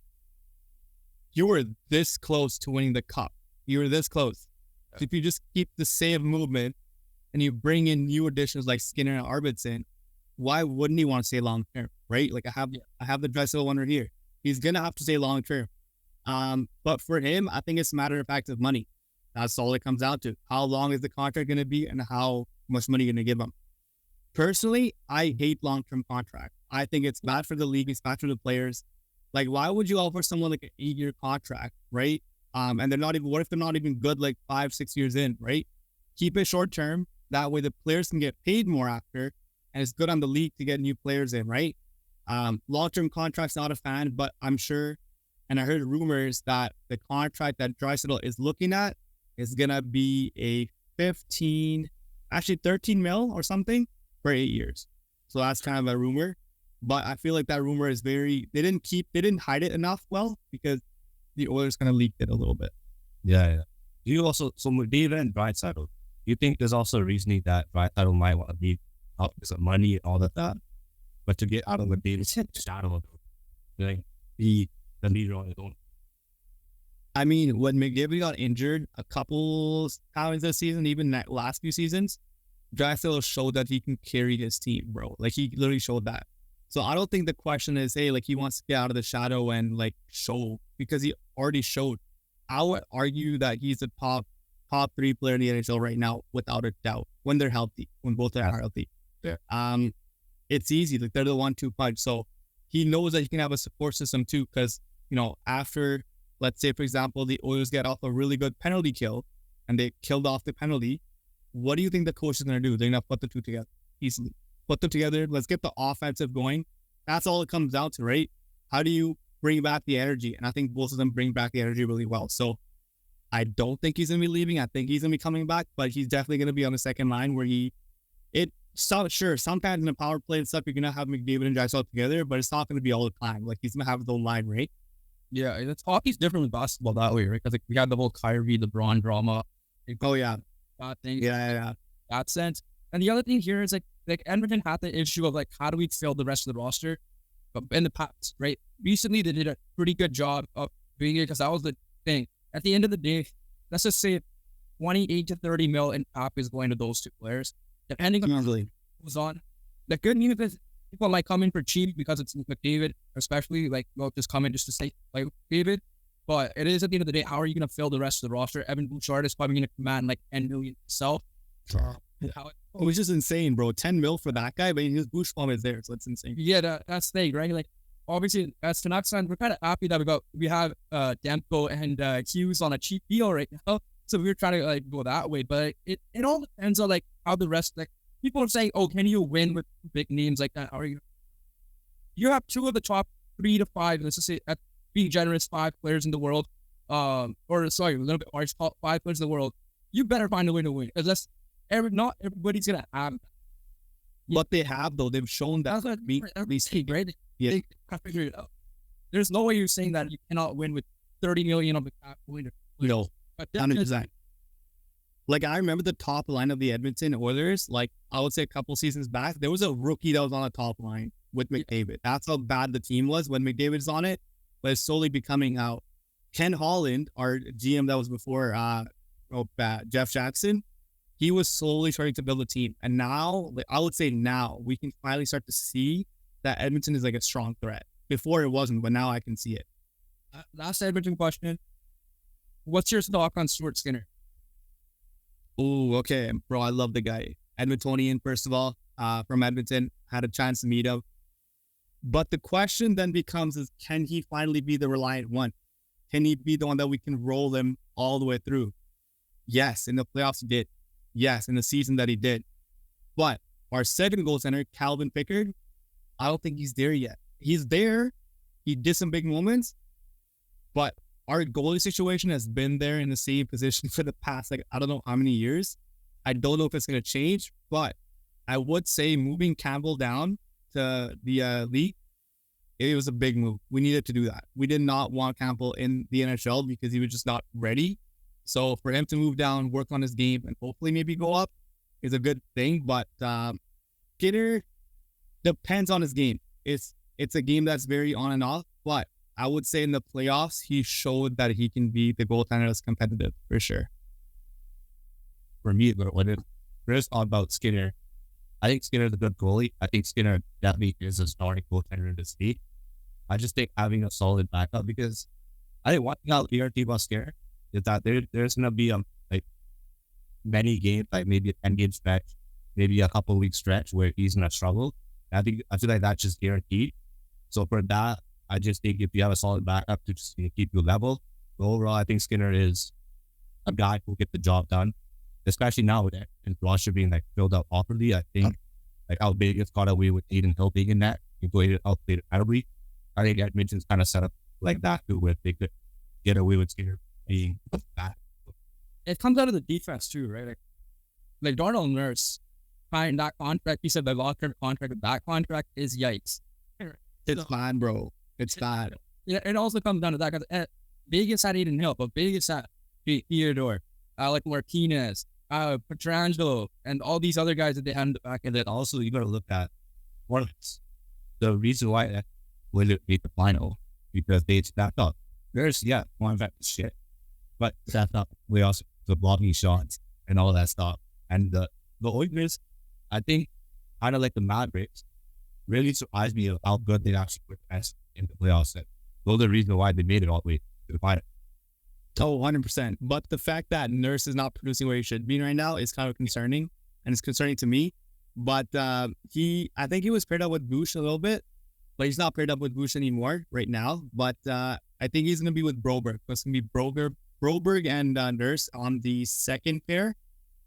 you were this close to winning the cup. You were this close. Yeah. So if you just keep the same movement and you bring in new additions like Skinner and Arvidsson, why wouldn't he want to stay long term, right? Like I have the Draisaitl one right here. He's gonna have to stay long term. But for him, I think it's a matter of fact of money. That's all it comes down to. How long is the contract gonna be, and how much money you're gonna give him? Personally, I hate long-term contract. I think it's bad for the league. It's bad for the players. Like, why would you offer someone like an 8-year contract, right? And they're not even. What if they're not even good like 5-6 years in, right? Keep it short term. That way, the players can get paid more after, and it's good on the league to get new players in, right? Long-term contract's not a fan, but I'm sure, and I heard rumors that the contract that Draisaitl is looking at is gonna be a 13 mil or something for 8 years. So that's kind of a rumor, but I feel like that rumor is they didn't hide it enough well because the Oilers kind of leaked it a little bit. Yeah. You also, so McDavid and Draisaitl, you think there's also a reasoning that Draisaitl might want to leave out because of money and all that, but to get out of McDavid's shadow, like be the leader on his own. I mean, when McDavid got injured a couple times this season, even that last few seasons, Draisaitl showed that he can carry his team, bro. Like, he literally showed that. So I don't think the question is, hey, like he wants to get out of the shadow and like show, because he already showed. I would argue that he's a top 3 player in the NHL right now, without a doubt, when they're healthy, when both are healthy. Yeah. It's easy. Like they're the 1-2 punch. So he knows that he can have a support system too, because, you know, after, let's say, for example, the Oilers get off a really good penalty kill and they killed off the penalty, what do you think the coach is going to do? They're going to put the two together easily. Put them together. Let's get the offensive going. That's all it comes down to, right? How do you bring back the energy? And I think both of them bring back the energy really well. So I don't think he's going to be leaving. I think he's going to be coming back, but he's definitely going to be on the second line where sure, sometimes in a power play and stuff, you're going to have McDavid and Draisaitl together, but it's not going to be all the time. Like he's going to have his own line, right? Yeah, it's hockey's different with basketball that way, right? Because like we had the whole Kyrie, LeBron drama. Oh yeah, that thing. Yeah. That sense. And the other thing here is like Edmonton had the issue of like how do we fill the rest of the roster? But in the past, right? Recently they did a pretty good job of doing it because that was the thing. At the end of the day, let's just say 28 to 30 mil in cap is going to those two players. Depending on what goes on. The good news is people might come in for cheap because it's McDavid, especially like just come in just to say like McDavid. But it is at the end of the day, how are you going to fill the rest of the roster? Evan Bouchard is probably going to command like 10 million himself. It was just insane, bro. 10 mil for that guy, but his boost bomb is there, so it's insane. Yeah, that's the thing, right? Like, obviously, as Canucks fans, we're kind of happy that we have Demko and Hughes on a cheap deal right now. So we're trying to like go that way, but it all depends on like how the rest, like people are saying, oh, can you win with big names like that? How are you? You have 2 of the top 3 to 5, let's just say, being generous, 5 players in the world, or sorry, a little bit harsh, top 5 players in the world. You better find a way to win, because that's not everybody's gonna have that. What they have though, they've shown that right? Yeah, they can't figure it out. There's no way you're saying that you cannot win with 30 million on the cap. No, 100%. Like I remember the top line of the Edmonton Oilers. Like I would say a couple seasons back, there was a rookie that was on the top line with McDavid. That's how bad the team was when McDavid's on it. But it's slowly becoming out. Ken Holland, our GM that was before Jeff Jackson, he was slowly starting to build a team. And now, I would say now, we can finally start to see that Edmonton is like a strong threat. Before it wasn't, but now I can see it. Last Edmonton question. What's your stock on Stuart Skinner? Oh, okay. Bro, I love the guy. Edmontonian, first of all, from Edmonton. Had a chance to meet him. But the question then becomes is, can he finally be the reliant one? Can he be the one that we can roll him all the way through? Yes, in the playoffs he did. Yes, in the season that he did. But our second goaltender, Calvin Pickard, I don't think he's there yet. He's there. He did some big moments. But our goalie situation has been there in the same position for the past, like, I don't know how many years. I don't know if it's going to change. But I would say moving Campbell down to the league, it was a big move. We needed to do that. We did not want Campbell in the NHL because he was just not ready. So for him to move down, work on his game, and hopefully maybe go up is a good thing. But Skinner depends on his game. It's a game that's very on and off. But I would say in the playoffs, he showed that he can be the goaltender that's competitive for sure. For me, when it first all about Skinner, I think Skinner's a good goalie. I think Skinner definitely is a starting goaltender in this league. I just think having a solid backup, because I think one thing I'll guarantee about Skinner is that there's going to be like many games, like maybe a 10-game stretch, maybe a couple week stretch where he's going to struggle. I feel like that's just guaranteed. So for that, I just think if you have a solid backup to just keep you level, but overall, I think Skinner is a guy who will get the job done, especially now with and roster being like filled out properly. I think like how Vegas got away with Aiden Hill being in that, people outplayed it incredibly. I think Edmonton's kind of set up like that too, where they could get away with Skinner being bad. It comes out of the defense too, right? Like Darnell Nurse, find that contract. He said the long-term contract. That contract is yikes. It's bad, bro. It's bad. Yeah, it also comes down to that because Vegas had Aiden Hill, but Vegas had Theodore, like Martinez, Petrangelo, and all these other guys that they had in the back. And then also you got to look at one of the reason why that will beat the final, because they snapped up. There's one back to shit, but snapped up. We also the blocking shots and all that stuff. And the Oilers, I think, kind of like the Mavericks, really surprised me of how good they actually put defense in the playoffs. And those are the reasons why they made it all the way to the final. Oh, 100%. But the fact that Nurse is not producing where he should be right now is kind of concerning, and it's concerning to me. But I think he was paired up with Bush a little bit, but he's not paired up with Bush anymore right now. But I think he's going to be with Broberg. It's going to be Broberg and Nurse on the second pair.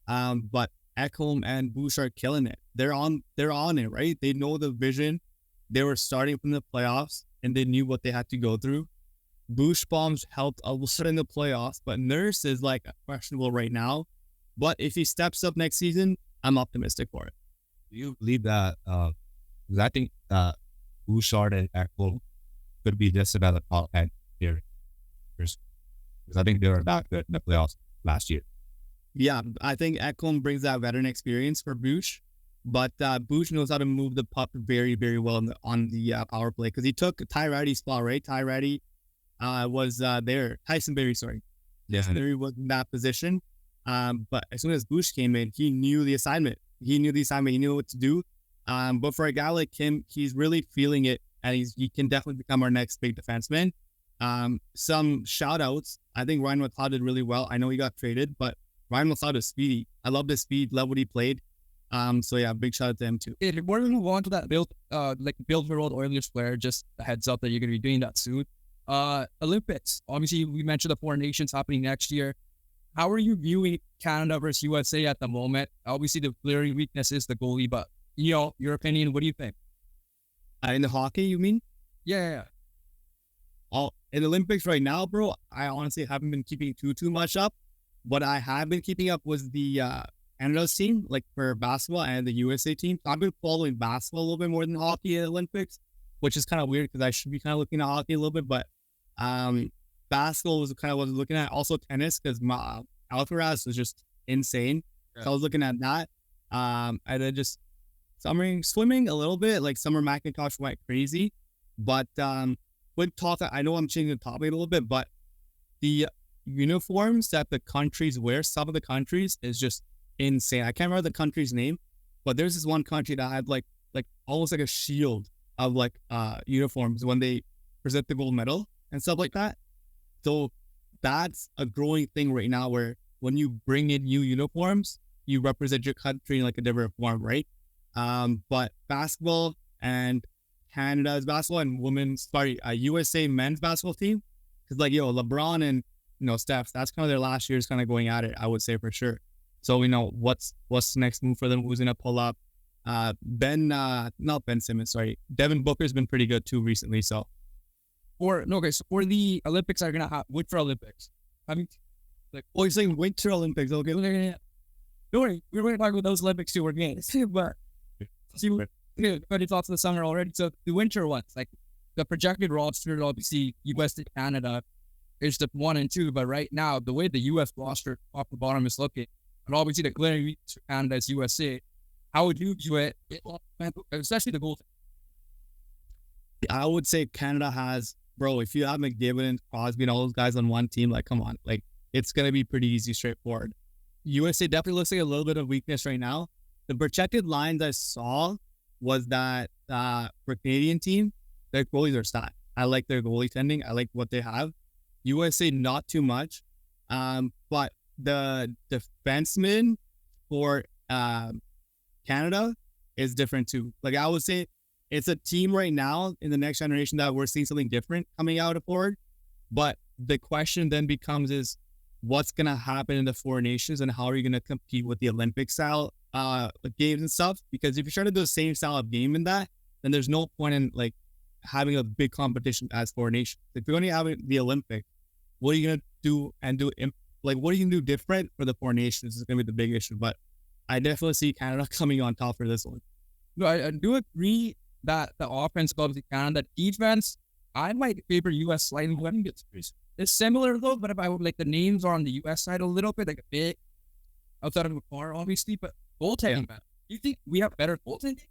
But Ekholm and Bush are killing it. They're on it, right? They know the vision. They were starting from the playoffs, and they knew what they had to go through. Bush bombs helped a lot in the playoffs, but Nurse is like questionable right now. But if he steps up next season, I'm optimistic for it. Do you believe that? Because I think Bouchard and Ekholm could be just about the top 10 here. Because I think they were that good in the playoffs last year. Yeah, I think Ekholm brings that veteran experience for Bush, but Bush knows how to move the puck very, very well on the power play, because he took Ty Ratty's spot, right? Ty Ratty was there. Tyson Berry, sorry. Yeah. Berry was in that position. But as soon as Bush came in, he knew the assignment. He knew what to do. But for a guy like him, he's really feeling it, and he can definitely become our next big defenseman. Some shout outs. I think Ryan McLeod did really well. I know he got traded, but Ryan McLeod is speedy. I love the speed, love what he played. So yeah, big shout out to him too. Hey, before we move on to that build for old Oilers player, just a heads up that you're going to be doing that soon. Olympics. Obviously, we mentioned the four nations happening next year. How are you viewing Canada versus USA at the moment? Obviously, the glaring weakness is the goalie, but your opinion, what do you think? In the hockey, you mean? Yeah. In the Olympics right now, bro, I honestly haven't been keeping too much up. What I have been keeping up was the Canada's team, like for basketball, and the USA team. I've been following basketball a little bit more than hockey at the Olympics, which is kind of weird because I should be kind of looking at hockey a little bit, but basketball was kind of what I was looking at. Also tennis, because my Alcaraz was just insane. Yeah. So I was looking at that. And then just swimming a little bit, like Summer McIntosh went crazy. But with talk, I know I'm changing the topic a little bit, but the uniforms that the countries wear, some of the countries, is just insane. I can't remember the country's name, but there's this one country that had like almost like a shield of like uniforms when they present the gold medal and stuff like that. So that's a growing thing right now, where when you bring in new uniforms, you represent your country in like a different form, right? But basketball and Canada's basketball and USA men's basketball team, because like LeBron and Steph, that's kind of their last year's kind of going at it, I would say for sure. So we know what's the next move for them, who's gonna pull up. Not Ben Simmons, sorry. Devin Booker's been pretty good too recently. So for the Olympics are gonna have Winter Olympics. I mean, you're saying Winter Olympics? Okay, don't worry, we're going to talk about those Olympics too. We're getting but any thoughts of the summer already. So the winter ones, like the projected roster, obviously US and Canada is the 1 and 2, but right now the way the US roster off the bottom is looking, and obviously the glaring weakness for Canada is USA. How would you view it, especially the goal? I would say Canada has, bro, if you have McDavid and Crosby and all those guys on one team, like, come on, like, it's going to be pretty easy, straightforward. USA definitely looks like a little bit of weakness right now. The projected lines I saw was that for Canadian team, their goalies are stacked. I like their goalie tending. I like what they have. USA, not too much. But the defenseman for Canada is different too. Like, I would say it's a team right now in the next generation that we're seeing something different coming out of forward. But the question then becomes is what's going to happen in the four nations, and how are you going to compete with the Olympic style games and stuff? Because if you're trying to do the same style of game in that, then there's no point in like having a big competition as four nations. If you're only having the Olympics, what are you going to do what are you going to do different for the four nations is going to be the big issue. But I definitely see Canada coming on top for this one. No, I do agree that the offense goes to Canada. Defense, I might favor US slightly. I think it's similar though, but if I would like the names are on the US side a little bit, like a bit outside of the far, obviously, but goaltending, man. You think we have better goaltending?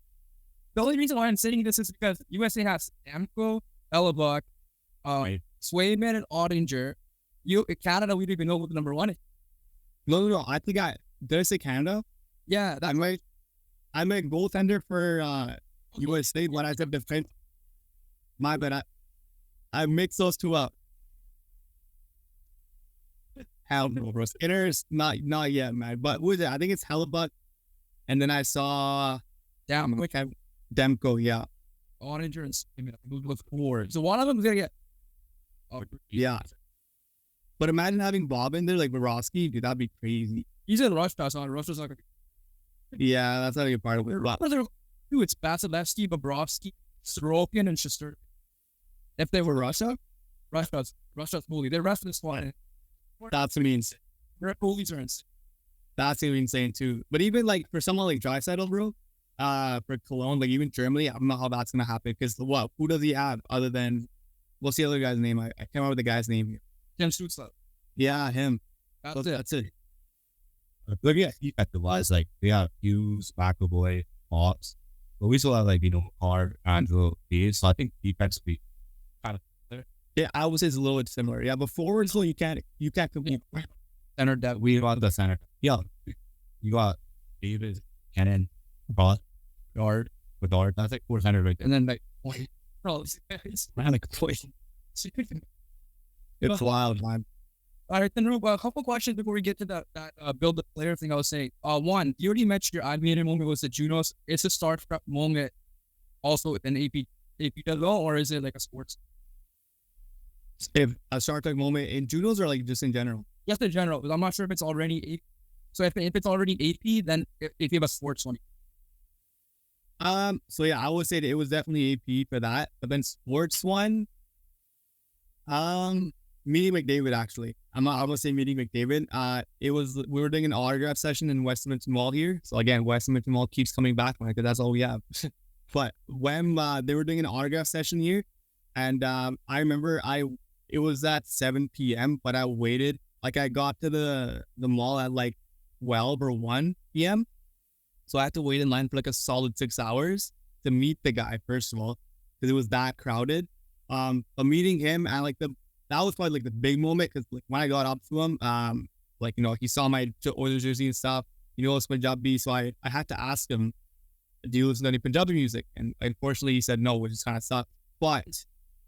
The only reason why I'm saying this is because USA has Stamkos, Hellebuck, Swayman, and Ottinger. Canada, we don't even know what the number one is. No. I think did I say Canada? Yeah, I'm a goaltender for US State when I said defense. My bad. I mixed those two up. Hell no, bro. Skinners, not yet, man. But who is it? I think it's Hellebuck. And then I saw Demko, yeah. Orange and with 4. So one of them's gonna get. Yeah. But imagine having Bob in there, like Borowski, dude, that'd be crazy. He's in Rush Pass on. Rush is not gonna. Yeah, that's not a good part of it. Dude, it's Vasilevsky, Bobrovsky, Sorokin, and Shuster. If they were Russia's goalie. They're rest of this one. That's what means. They're at goalie turns. That's gonna be insane too. But even like for someone like Draisaitl, bro, for Cologne, like even Germany, I don't know how that's gonna happen because what? Who does he have other than? What's the other guy's name? I can't remember the guy's name here. Tim Stutzla. Yeah, him. That's it. Look at defensive wise, like they have Hughes, McAvoy, Fox, but we still have like Hart, Angelo, Hayes. So I think defense will be kind of there. Yeah, I would say it's a little bit similar. Yeah, but forward, so you can't compete. Center depth, we got the center. Yeah, you got David, Canon, Ross, Guard, Bedard. That's like 4 centers right there. And then like, It's wild, man. All right, then a couple questions before we get to that build the player thing I was saying. One, you already mentioned your animated moment was the Junos. It's a Starstruck Moment also within APWHL, or is it like a sports? If a Starstruck Moment in Junos or like just in general? Just in general, because I'm not sure if it's already AP. So if it's already AP, then if you have a sports one. So yeah, I would say that it was definitely AP for that. But then sports one, meeting McDavid actually. I'm gonna say meeting McDavid. We were doing an autograph session in Edmonton Mall here. So again, Edmonton Mall keeps coming back because that's all we have. But when they were doing an autograph session here, and I remember it was at 7 p.m. but I waited. Like I got to the mall at like 12 or 1 p.m. So I had to wait in line for like a solid 6 hours to meet the guy, first of all, because it was that crowded. But meeting him and like that was probably like the big moment because like when I got up to him, like he saw my Oilers jersey and stuff. It's Punjabi, so I had to ask him, do you listen to any Punjabi music? And unfortunately, he said no, which is kind of sucked. But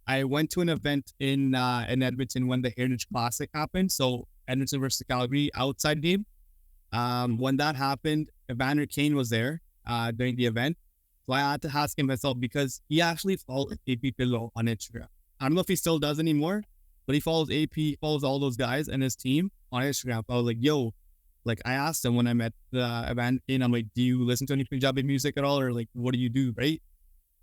I went to an event in Edmonton when the Heritage Classic happened. So Edmonton versus Calgary outside game. When that happened, Evander Kane was there during the event. So I had to ask him myself because he actually follows AP Pillow on Instagram. I don't know if he still does anymore, but he follows AP, follows all those guys and his team on Instagram. So I was like, yo, like I asked him when I met Evander Kane, I'm like, do you listen to any Punjabi music at all? Or like, what do you do, right?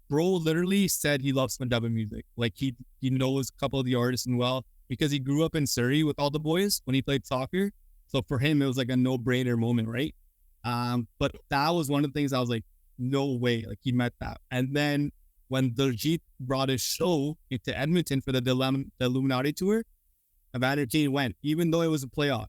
Bro literally said he loves Punjabi music. Like he knows a couple of the artists and well, because he grew up in Surrey with all the boys when he played soccer. So for him, it was like a no-brainer moment, right? But that was one of the things I was like, no way, like he met that. And then when Daljit brought his show into Edmonton for the Illuminati tour, Evander Kane went, even though it was a playoff.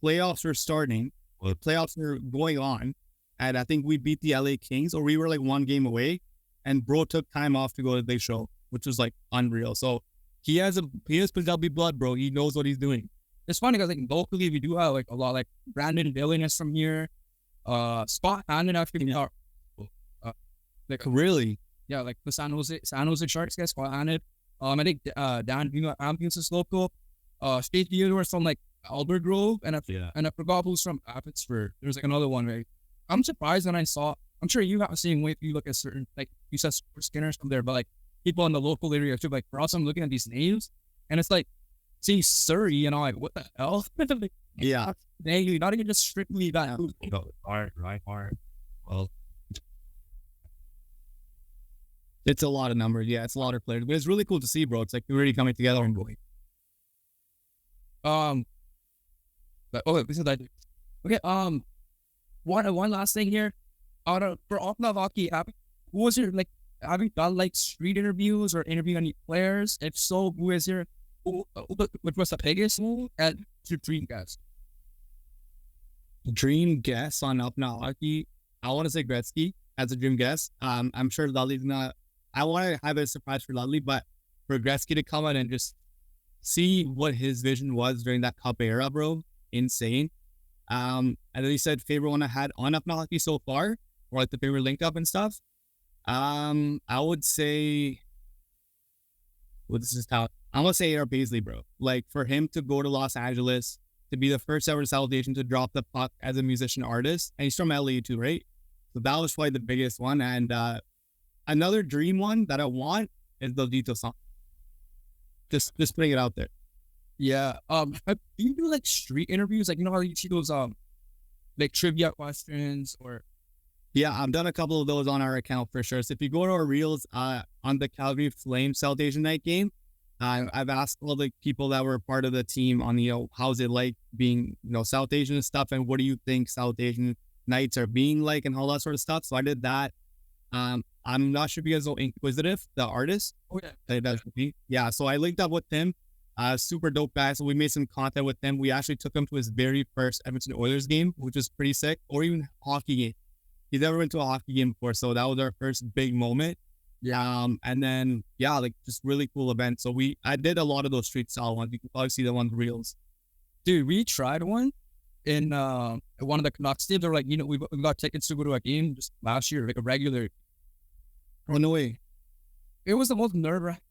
Playoffs were starting, playoffs were going on, and I think we beat the LA Kings, or we were like 1 game away, and bro took time off to go to the show, which was like unreal. So he has Punjabi blood, bro. He knows what he's doing. It's funny because like locally we do have like a lot, like Brandon Dillon is from here. Scott Hannon actually like really, yeah, like the San Jose Sharks guy, Scott Hannon. I think Dan Ambience is local. State Theodore is from like Albert Grove, and I forgot who's from Abbotsford. There's like another one, right? I'm surprised when I saw. I'm sure you have the same way if you look at certain, like you said, Skinner's from there, but like people in the local area too. Like for us, I'm looking at these names, and it's like, see Surrey, and I'm like, what the hell? Yeah, dang, not even just strictly that. Hard. Well, it's a lot of numbers. Yeah, it's a lot of players, but it's really cool to see, bro. It's like we're really coming together and going. But this is like, okay. One last thing here. For Apna Hockey, have you done like street interviews or interview any players? If so, who is your which was the biggest and your dream guest? Dream guest on Apna Hockey, I want to say Gretzky as a dream guest. I'm sure Ludley's not. I want to have a surprise for Ludley, but for Gretzky to come out and just see what his vision was during that Cup era, bro, insane. And then he said favorite one I had on Apna Hockey so far, or like the favorite link up and stuff. I would say, well, this is tough. I'm gonna say Eric Paisley, bro. Like for him to go to Los Angeles to be the first ever Salvation to drop the puck as a musician artist, and he's from LA too, right? So that was probably the biggest one. And another dream one that I want is the Dito song. Just putting it out there. Yeah. Do you do like street interviews? Like, you know how you see those like trivia questions or? Yeah, I've done a couple of those on our account for sure. So if you go to our reels on the Calgary Flames Salvation Night game, I've asked all the people that were part of the team on, how's it like being, South Asian and stuff, and what do you think South Asian nights are being like and all that sort of stuff. So I did that. I'm not sure if you guys know Inquisitive, the artist. Oh yeah. That's me. Yeah, so I linked up with him. Super dope guy. So we made some content with him. We actually took him to his very first Edmonton Oilers game, which was pretty sick, or even hockey game. He's never been to a hockey game before, so that was our first big moment. Yeah. And then like just really cool event. So I did a lot of those street style ones. You can probably see them on the reels. Dude, we tried one in one of the Canucks teams. They're like, we got tickets to go to a game just last year, like a regular. Oh no way! It was the most nerve-wracking.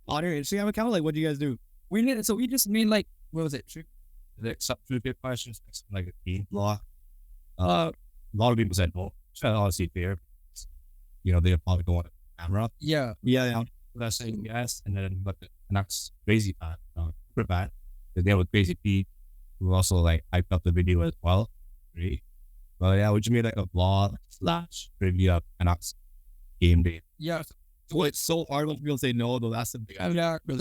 On your Instagram account, like what do you guys do? We just made like, what was it? Like some trivia questions, like a game block. A lot of people said no. So honestly, fair. They probably don't want a camera. Yeah. That's saying yes, and then but the Canucks crazy fan, super bad. They have a crazy Pete who also like hyped up the video as well. Great. But yeah, we just made like a vlog / trivia Canucks game day. Yeah. So it's so hard when people say no, though. That's the big. Yeah. The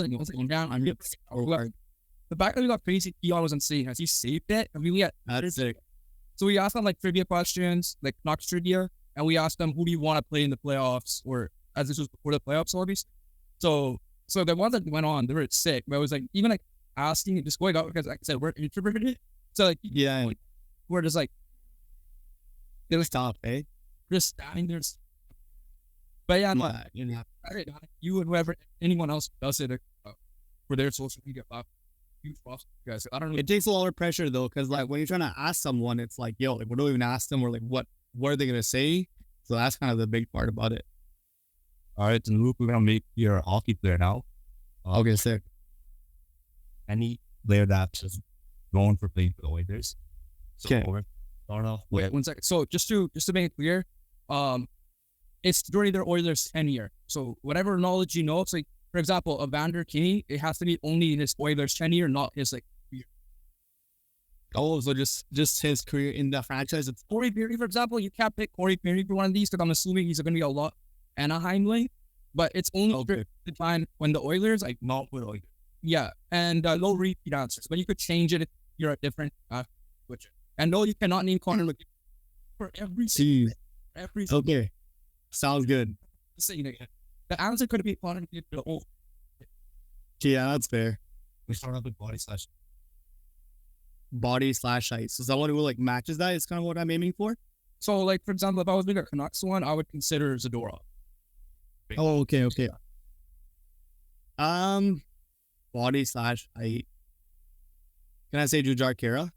fact that we got crazy Keon was insane. Has he saved it? I mean, that's sick. So we asked them like trivia questions, like Canucks trivia, and we asked them, who do you want to play in the playoffs, or as this was before the playoffs, obviously. So the ones that went on, they were sick. But I was like, even like asking, just going out because like I said, we're introverted. So like, yeah, we're just like, it was tough, eh? Just standing there. But yeah, you and whoever, anyone else does it for their social media platform. Huge props, guys. I don't know. It takes a lot of pressure though, because like when you're trying to ask someone, it's like, yo, like what do we even ask them, or like what are they gonna say? So that's kind of the big part about it. All right, Tanroop, we're gonna make your hockey player now. Okay, sick. Any player that's just going for playing for the Oilers. Okay. Wait 1 second. So just to make it clear, it's during their Oilers tenure. So whatever knowledge you know, so like, for example, Evander Kane, it has to be only in his Oilers tenure, not his like career. Oh, so just his career in the franchise. It's Corey Perry, for example, you can't pick Corey Perry for one of these because I'm assuming he's going to be a lot Anaheim link, but it's only the time when the Oilers, like not with Oilers. Yeah, and no repeat answers, but you could change it if you're a different switcher. And no, you cannot name Connor McDavid for every single. Okay, sounds good. The answer could be Connor McDavid. Yeah, that's fair. We start off with body /height. So someone who like matches that is kind of what I'm aiming for. So like, for example, if I was doing a Canucks one, I would consider Zadorov. Oh, okay. Body /height. Can I say Jujhar Khaira?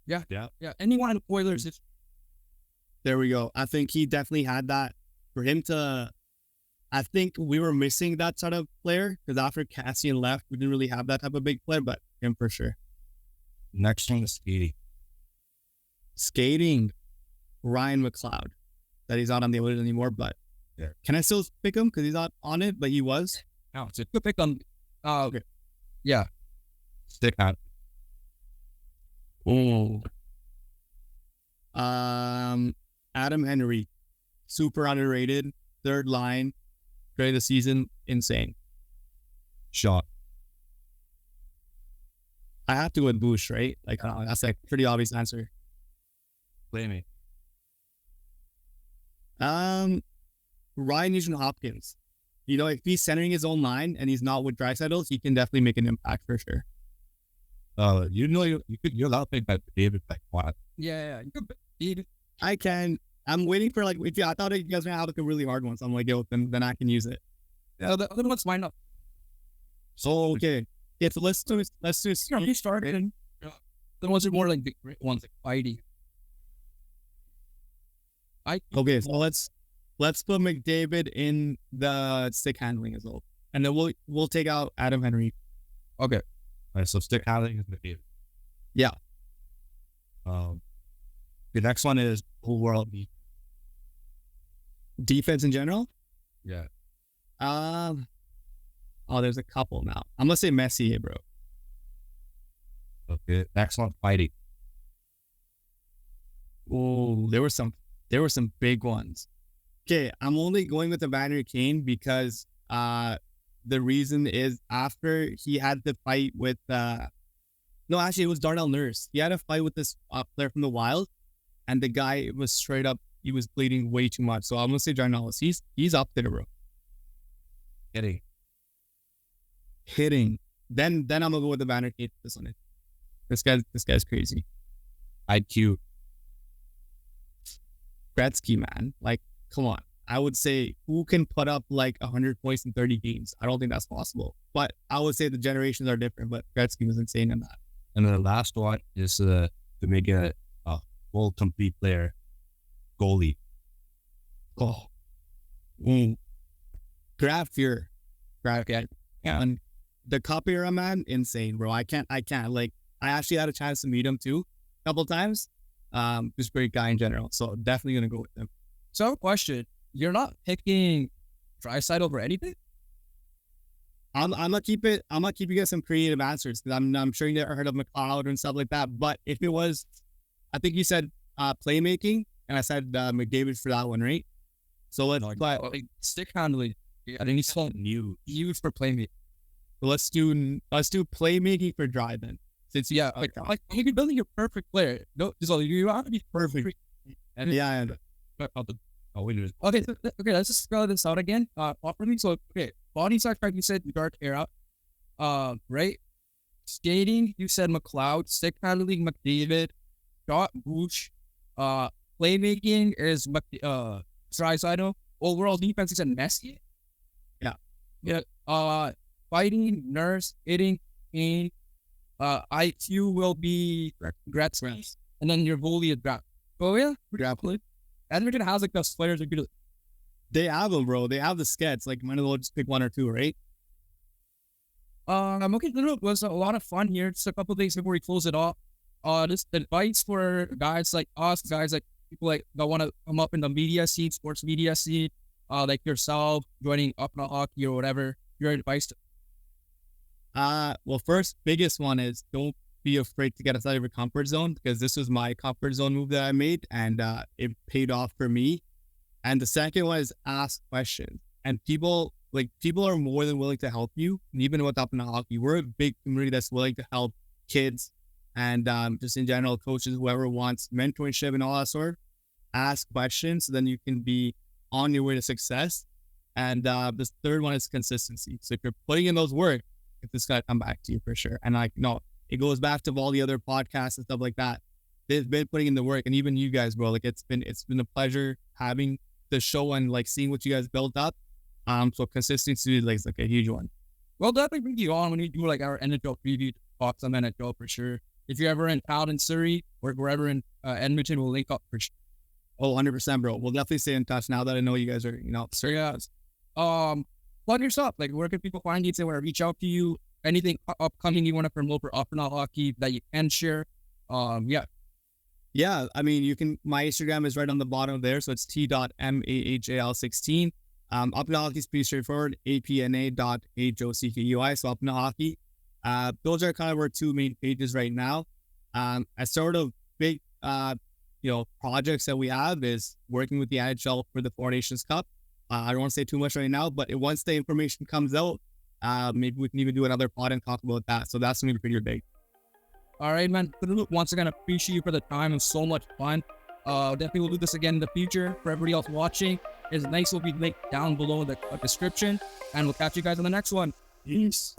Yeah. Anyone in the Oilers. There we go. I think he definitely had that. For him to, I think we were missing that sort of player because after Cassian left, we didn't really have that type of big player, but him for sure. Next one is skating. Ryan McLeod. That he's not on the Oilers anymore, but can I still pick him because he's not on it, but he was? No, it's a good pick on. Okay. Yeah. Stick out. Oh. Adam Henry, super underrated, third line, during the season, insane. Shot. I have to go with Bush, right? Like that's like a pretty obvious answer. Play me. Ryan Nugent-Hopkins. If he's centering his own line and he's not with Draisaitl, he can definitely make an impact for sure. You're allowed to pick by David like what? Yeah. You could pick David. I can. I'm waiting for I thought you guys were gonna have like a really hard one, so I'm like, yo, then I can use it. Yeah, the other ones might not. So okay. Yeah, so let's do He started. The ones are more like the great ones like fighting. Okay, so let's let's put McDavid in the stick handling as well. And then we'll take out Adam Henry. Okay. All right, so stick handling is McDavid. Yeah. The next one is overall Defense in general? Yeah. There's a couple now. I'm gonna say Messier, bro. Okay. Next one, fighting. Oh, there were some big ones. Okay, I'm only going with Evander Kane because the reason is after he had the fight with no, actually it was Darnell Nurse. He had a fight with this player from the Wild, and the guy was straight up, he was bleeding way too much. So I'm gonna say Darnell. He's up there, bro. Hitting. Then I'm gonna go with Evander Kane for this one. This guy's crazy. IQ. Gretzky, man. Like, come on. I would say who can put up like 100 points in 30 games? I don't think that's possible. But I would say the generations are different, but Gretzky was insane in that. And then the last one is to make a full complete player, goalie. Oh. Graf Fuhrer. Yeah. And the Cup era, man, insane, bro. I can't. Like, I actually had a chance to meet him too a couple times. Just a great guy in general. So definitely going to go with him. So I have a question. You're not picking Draisaitl over anything? I'm gonna keep you guys some creative answers because I'm sure you never heard of McLeod and stuff like that. But if it was, I think you said playmaking, and I said McDavid for that one, right? So let's stick handling. Yeah, I think he's new for playmaking. So let's do playmaking for Dry then. Since like you can build your perfect player. No, so you have to be perfect. And yeah. Okay, let's just spell this out again. Properly. So body size, you said dark era. Right. Skating, you said McLeod. Stick handling, McDavid. Shot, Bush. Playmaking is Draisaitl. Overall defense is a Messier. Yeah. Fighting, Nurse, hitting, Kane. IQ will be Gretzky, and then your goalie is Graf. Oh yeah, grappling. Edmonton has like those players are good. They have them, bro. They have the skets. Like, might as well just pick one or two, right? Okay, it was a lot of fun here. Just a couple of things before we close it off. Just advice for guys like us, guys like people like that want to come up in the media scene, sports media scene, like yourself, joining Apna Hockey or whatever. Your advice to. Well, first, biggest one is don't be afraid to get outside of your comfort zone, because this was my comfort zone move that I made, and it paid off for me. And the second one is ask questions. And people are more than willing to help you. And even with Apna Hockey, we're a big community that's willing to help kids and just in general, coaches, whoever wants mentorship and all that sort. Ask questions so then you can be on your way to success. And the third one is consistency. So if you're putting in those work, it's got to come back to you for sure. And it goes back to all the other podcasts and stuff like that. They've been putting in the work, and even you guys, bro. Like, it's been a pleasure having the show and like seeing what you guys built up. So consistency is like a huge one. Well, definitely bring you on when you do like our NHL preview talks on NHL for sure. If you're ever in town in Surrey or wherever in Edmonton, we'll link up for sure. Oh, 100%, bro. We'll definitely stay in touch now that I know you guys are, Surrey. Plug yourself. Like, where can people find you? If they want to reach out to you, anything upcoming you want to promote for Apna Hockey that you can share. Yeah, I mean, my Instagram is right on the bottom there, so it's t.mahal16. Apna Hockey is pretty straightforward, apna.hockey, so Apna Hockey. Those are kind of our two main pages right now. As sort of big, projects that we have is working with the NHL for the Four Nations Cup. I don't want to say too much right now, but once the information comes out, maybe we can even do another pod and talk about that. So that's going to be pretty big. All right, man. Once again, appreciate you for the time. It was so much fun. Definitely we'll do this again in the future. For everybody else watching, it's nice will be linked down below in the description. And we'll catch you guys on the next one. Peace.